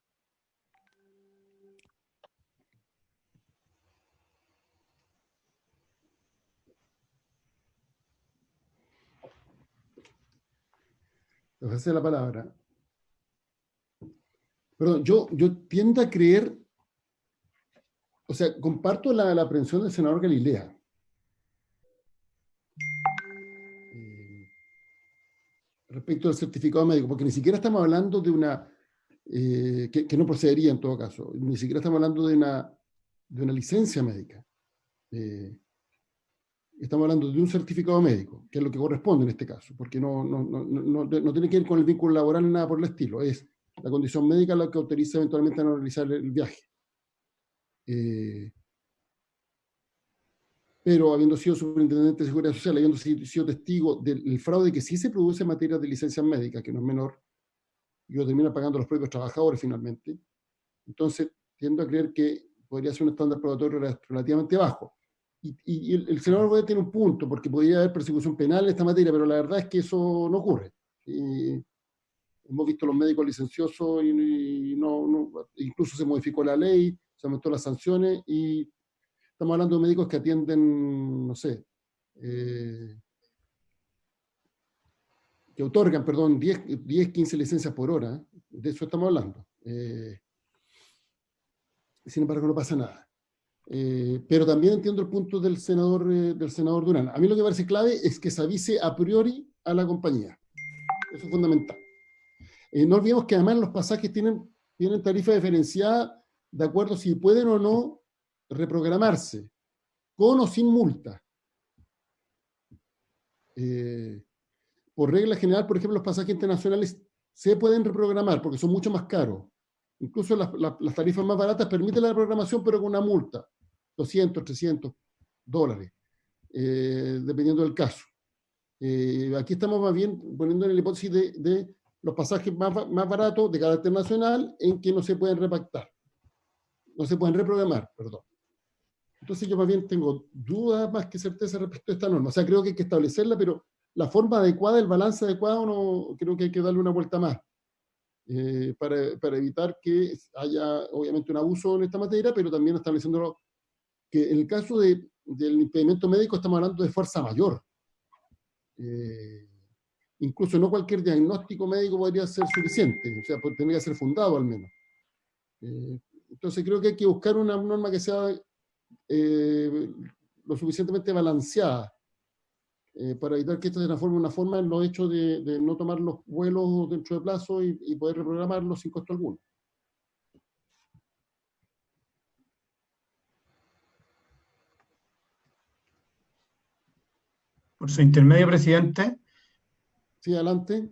Le ofrece la palabra. Perdón, yo tiendo a creer, o sea, comparto la aprehensión del senador Galilea. Respecto al certificado médico, porque ni siquiera estamos hablando de una, que no procedería en todo caso, ni siquiera estamos hablando de una licencia médica. Estamos hablando de un certificado médico, que es lo que corresponde en este caso, porque no tiene que ver con el vínculo laboral ni nada por el estilo, es la condición médica la que autoriza eventualmente a no realizar el viaje. Pero habiendo sido superintendente de Seguridad Social, habiendo sido testigo del fraude que sí se produce en materia de licencias médicas, que no es menor, y lo terminan pagando los propios trabajadores finalmente, entonces tiendo a creer que podría ser un estándar probatorio relativamente bajo. Y el senador Bodet tiene un punto, porque podría haber persecución penal en esta materia, pero la verdad es que eso no ocurre. Hemos visto los médicos licenciosos y incluso se modificó la ley, se aumentó las sanciones y estamos hablando de médicos que atienden, no sé, que otorgan, perdón, 10, 15 licencias por hora. De eso estamos hablando. Sin embargo, no pasa nada. Pero también entiendo el punto del senador Durán. A mí lo que me parece clave es que se avise a priori a la compañía. Eso es fundamental. No olvidemos que además los pasajes tienen tarifa diferenciada de acuerdo si pueden o no reprogramarse, con o sin multa. Por regla general, por ejemplo, los pasajes internacionales se pueden reprogramar porque son mucho más caros. Incluso las tarifas más baratas permiten la reprogramación, pero con una multa, $200, $300, dependiendo del caso. Aquí estamos más bien poniendo en la hipótesis de los pasajes más baratos de carácter nacional en que no se pueden repactar. no se pueden reprogramar, perdón. Entonces yo más bien tengo dudas más que certeza respecto a esta norma. O sea, creo que hay que establecerla, pero la forma adecuada, el balance adecuado, no, creo que hay que darle una vuelta más para evitar que haya, obviamente, un abuso en esta materia, pero también estableciéndolo que en el caso del impedimento médico estamos hablando de fuerza mayor. Incluso no cualquier diagnóstico médico podría ser suficiente, o sea, tendría que ser fundado al menos. Entonces creo que hay que buscar una norma que sea lo suficientemente balanceada para evitar que esto se transforme en una forma en los hechos de no tomar los vuelos dentro de plazo y poder reprogramarlos sin costo alguno. Por su intermedio, presidente, Sí, adelante.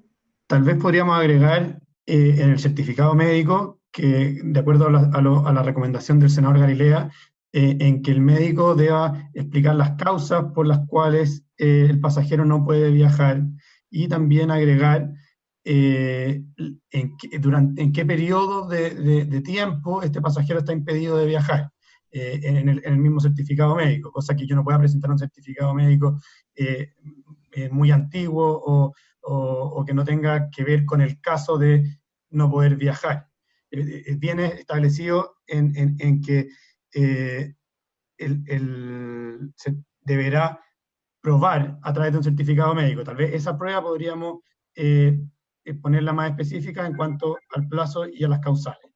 tal vez podríamos agregar en el certificado médico que, de acuerdo a la recomendación del senador Galilea, en que el médico deba explicar las causas por las cuales el pasajero no puede viajar, y también agregar en qué periodo de tiempo este pasajero está impedido de viajar en el mismo certificado médico, cosa que yo no pueda presentar un certificado médico muy antiguo o que no tenga que ver con el caso de no poder viajar. Viene establecido en que se deberá probar a través de un certificado médico. Tal vez esa prueba podríamos ponerla más específica en cuanto al plazo y a las causales.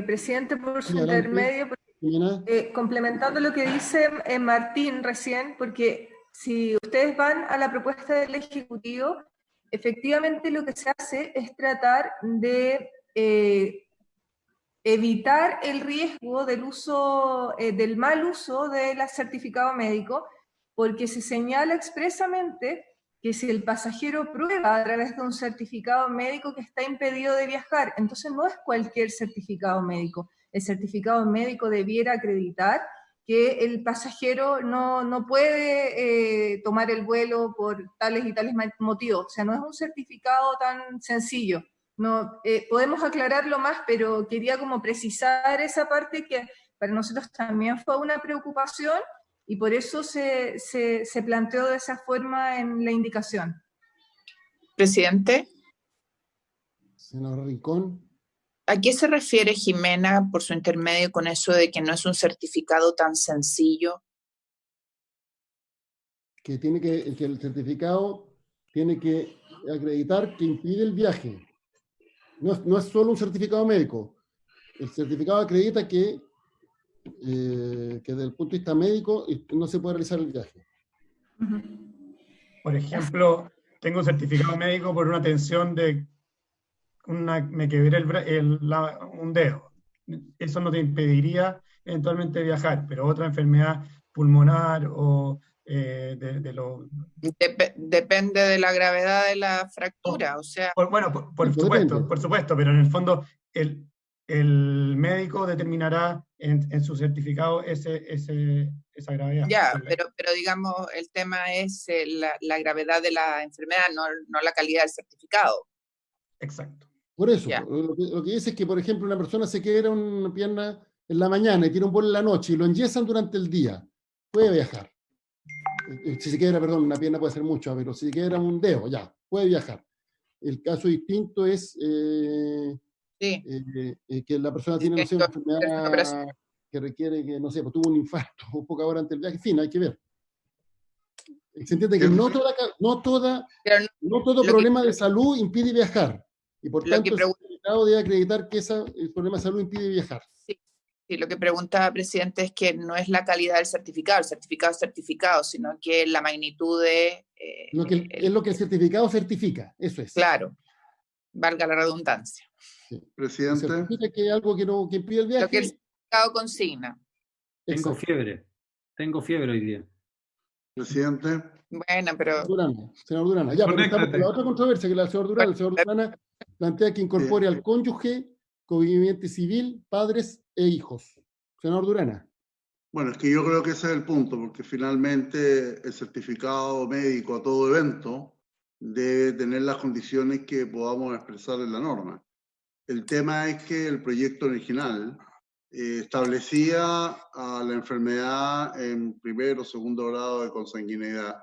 Presidente, por su Sí, adelante. intermedio, complementando lo que dice Martín recién, porque si ustedes van a la propuesta del Ejecutivo, efectivamente lo que se hace es tratar de evitar el riesgo del uso, del mal uso del certificado médico, porque se señala expresamente que si el pasajero prueba a través de un certificado médico que está impedido de viajar, entonces no es cualquier certificado médico. El certificado médico debiera acreditar que el pasajero no puede tomar el vuelo por tales y tales motivos. O sea, no es un certificado tan sencillo. No, podemos aclararlo más, pero quería como precisar esa parte que para nosotros también fue una preocupación y por eso se planteó de esa forma en la indicación. Presidente, Senador Rincón. ¿a qué se refiere Jimena por su intermedio con eso de que no es un certificado tan sencillo? Que el certificado tiene que acreditar que impide el viaje. No es solo un certificado médico. El certificado acredita que desde el punto de vista médico no se puede realizar el viaje. Por ejemplo, tengo un certificado médico por una tensión me quebré un dedo. Eso no te impediría eventualmente viajar, pero otra enfermedad pulmonar o Depende de la gravedad de la fractura, o sea... Por supuesto, pero en el fondo el médico determinará en su certificado esa gravedad. Ya, pero digamos, el tema es la gravedad de la enfermedad, no la calidad del certificado. Exacto. Por eso, lo que dice es que, por ejemplo, una persona se quiebra una pierna en la mañana y tiene un vuelo en la noche y lo enyesan durante el día, puede viajar. Si se quiebra, perdón, una pierna puede ser mucho, pero si se quiebra un dedo, ya, puede viajar. El caso distinto es que la persona tiene, no sé, una enfermedad que requiere que, no sé, pues tuvo un infarto o poca hora antes del viaje, en fin, hay que ver. Se entiende que no todo problema de salud impide viajar. Y por tanto, el certificado debe acreditar que el problema de salud impide viajar. Sí, lo que preguntaba, presidente, es que no es la calidad del certificado, el certificado es certificado, sino que la magnitud de... es lo que el certificado certifica, eso es. Claro, valga la redundancia. Sí. Presidente. Certifica que hay algo que impide el viaje. Lo que el certificado consigna. Tengo fiebre hoy día. Presidente. Bueno, pero... Senador Durana. Ya, pero estamos con la otra controversia, que el señor Durana plantea que incorpore al cónyuge, conviviente civil, padres e hijos. Senador Durana. Bueno, es que yo creo que ese es el punto, porque finalmente el certificado médico a todo evento debe tener las condiciones que podamos expresar en la norma. El tema es que el proyecto original establecía a la enfermedad en primer o segundo grado de consanguinidad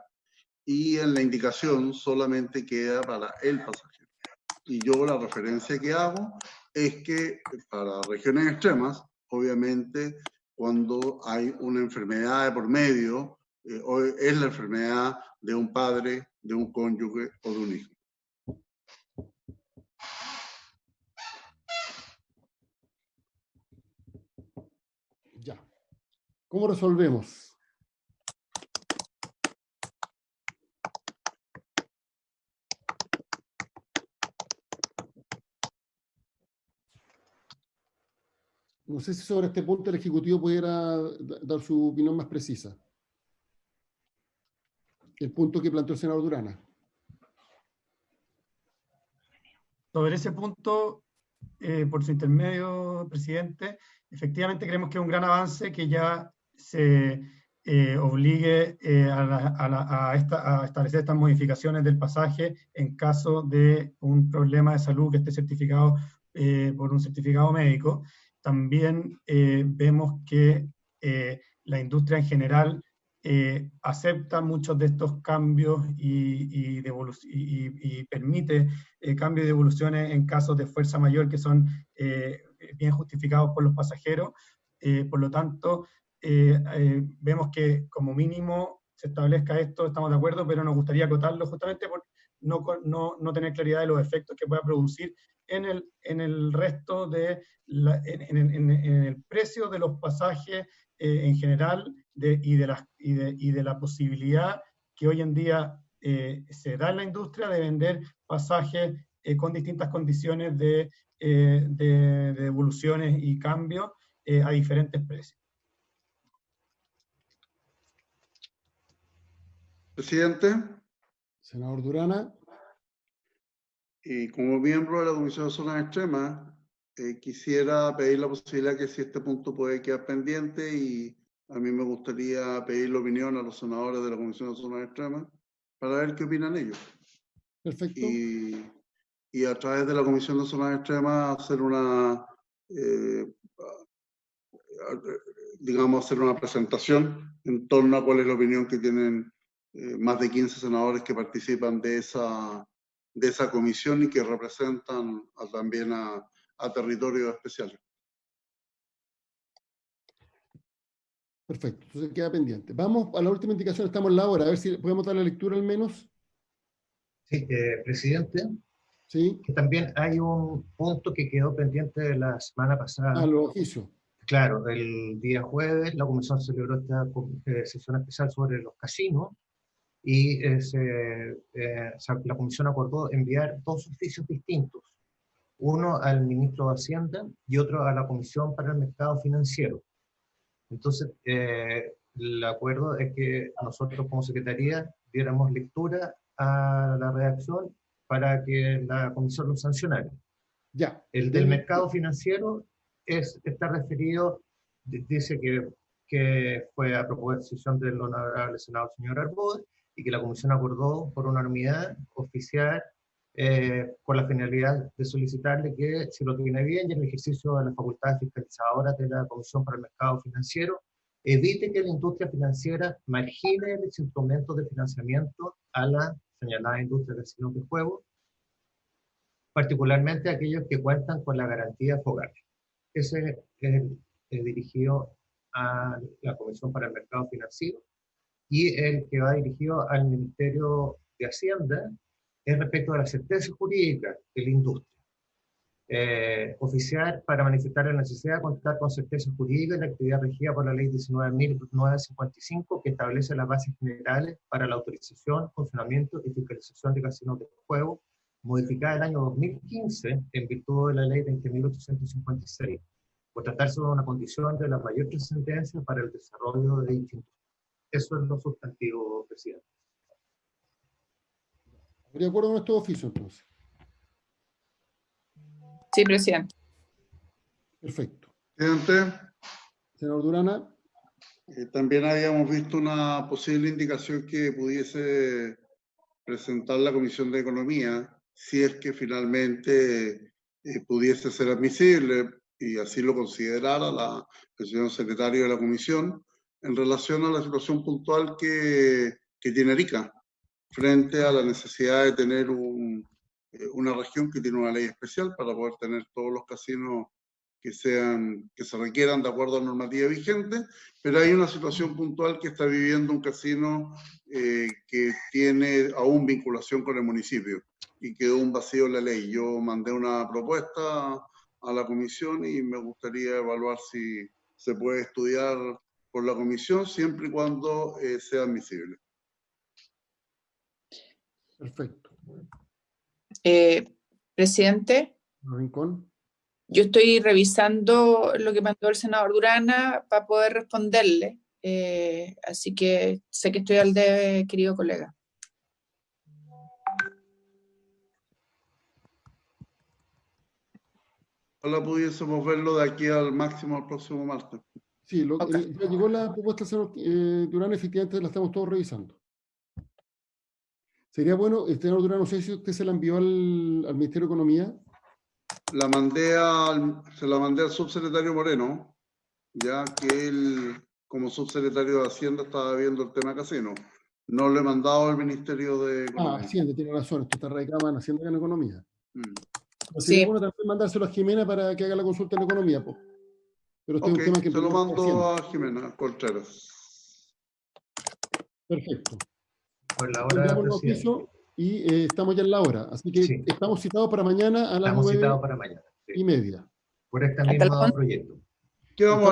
y en la indicación solamente queda para el pasajero. Y yo la referencia que hago es que para regiones extremas, obviamente, cuando hay una enfermedad de por medio, es la enfermedad de un padre, de un cónyuge o de un hijo. Ya. ¿Cómo resolvemos? No sé si sobre este punto el Ejecutivo pudiera dar su opinión más precisa. El punto que planteó el senador Durana. Sobre ese punto, por su intermedio, presidente, efectivamente creemos que es un gran avance que ya se obligue a establecer estas modificaciones del pasaje en caso de un problema de salud que esté certificado por un certificado médico. También vemos que la industria en general acepta muchos de estos cambios y permite cambios y devoluciones en casos de fuerza mayor que son bien justificados por los pasajeros. Por lo tanto, vemos que como mínimo se establezca esto, estamos de acuerdo, pero nos gustaría acotarlo justamente por no tener claridad de los efectos que pueda producir en el resto en el precio de los pasajes en general y de la posibilidad que hoy en día se da en la industria de vender pasajes con distintas condiciones de devoluciones y cambios a diferentes precios. Presidente. Senador Durana. Y como miembro de la Comisión de Zonas Extremas, quisiera pedir la posibilidad que si este punto puede quedar pendiente, y a mí me gustaría pedir la opinión a los senadores de la Comisión de Zonas Extremas para ver qué opinan ellos. Perfecto. Y a través de la Comisión de Zonas Extremas hacer hacer una presentación en torno a cuál es la opinión que tienen más de 15 senadores que participan de esa comisión y que representan también a territorios especiales. Perfecto, entonces queda pendiente. Vamos a la última indicación, estamos en la hora, a ver si podemos dar la lectura al menos. Sí, presidente. Sí. Que también hay un punto que quedó pendiente de la semana pasada. Ah, los oficios. Claro, el día jueves la Comisión celebró esta sesión especial sobre los casinos y la Comisión acordó enviar dos oficios distintos, uno al Ministro de Hacienda y otro a la Comisión para el Mercado Financiero. Entonces, el acuerdo es que nosotros como Secretaría diéramos lectura a la redacción para que la Comisión lo sancionara. Ya. El del Mercado Financiero está referido, dice que fue a proposición del honorable senador señor Arbode, y que la Comisión acordó por unanimidad oficial con la finalidad de solicitarle que, si lo tiene bien y en el ejercicio de las facultades fiscalizadoras de la Comisión para el Mercado Financiero, evite que la industria financiera margine los instrumentos de financiamiento a la señalada industria del casinos de juego, particularmente aquellos que cuentan con la garantía FOGAPE. Ese es dirigido a la Comisión para el Mercado Financiero, y el que va dirigido al Ministerio de Hacienda es respecto a la certeza jurídica de la industria. Oficiar para manifestar la necesidad de contar con certeza jurídica en la actividad regida por la Ley 19.955, que establece las bases generales para la autorización, funcionamiento y fiscalización de casinos de juego, modificada el año 2015 en virtud de la Ley 20.856, por tratarse de una condición de la mayor trascendencia para el desarrollo de dicha industria. Eso es lo sustantivo, presidente. ¿De acuerdo con estos oficios, entonces? Sí, presidente. Perfecto. Presidente. Senador Durana. También habíamos visto una posible indicación que pudiese presentar la Comisión de Economía, si es que finalmente pudiese ser admisible, y así lo considerara el señor secretario de la Comisión, en relación a la situación puntual que tiene Arica, frente a la necesidad de tener una región que tiene una ley especial para poder tener todos los casinos que se requieran de acuerdo a la normativa vigente, pero hay una situación puntual que está viviendo un casino que tiene aún vinculación con el municipio y quedó un vacío en la ley. Yo mandé una propuesta a la comisión y me gustaría evaluar si se puede estudiar por la comisión siempre y cuando sea admisible. Perfecto. Presidente, Rincón. yo estoy revisando lo que mandó el senador Durana para poder responderle, así que sé que estoy al debe, querido colega. Ojalá pudiésemos verlo de aquí al máximo al próximo martes. Sí, Okay. ya llegó la propuesta del senador Durán, efectivamente la estamos todos revisando. Sería bueno, el senador Durán, no sé si usted se la envió al Ministerio de Economía. Se la mandé al subsecretario Moreno, ya que él, como subsecretario de Hacienda, estaba viendo el tema casino. No le he mandado al Ministerio de Economía. Hacienda, tiene razón, esto está radicado en Hacienda y en Economía. Sí. Sería bueno también mandárselo a Jimena para que haga la consulta en Economía, po. Pero este es un tema que se lo mando Hacienda. a Jimena Contreras. Perfecto. Por la hora, presidente. Y estamos ya en la hora, así que Sí. estamos citados para mañana a las Estamos 9:30. citados para mañana. Sí. Por este Hasta mismo proyecto. ¿Qué vamos a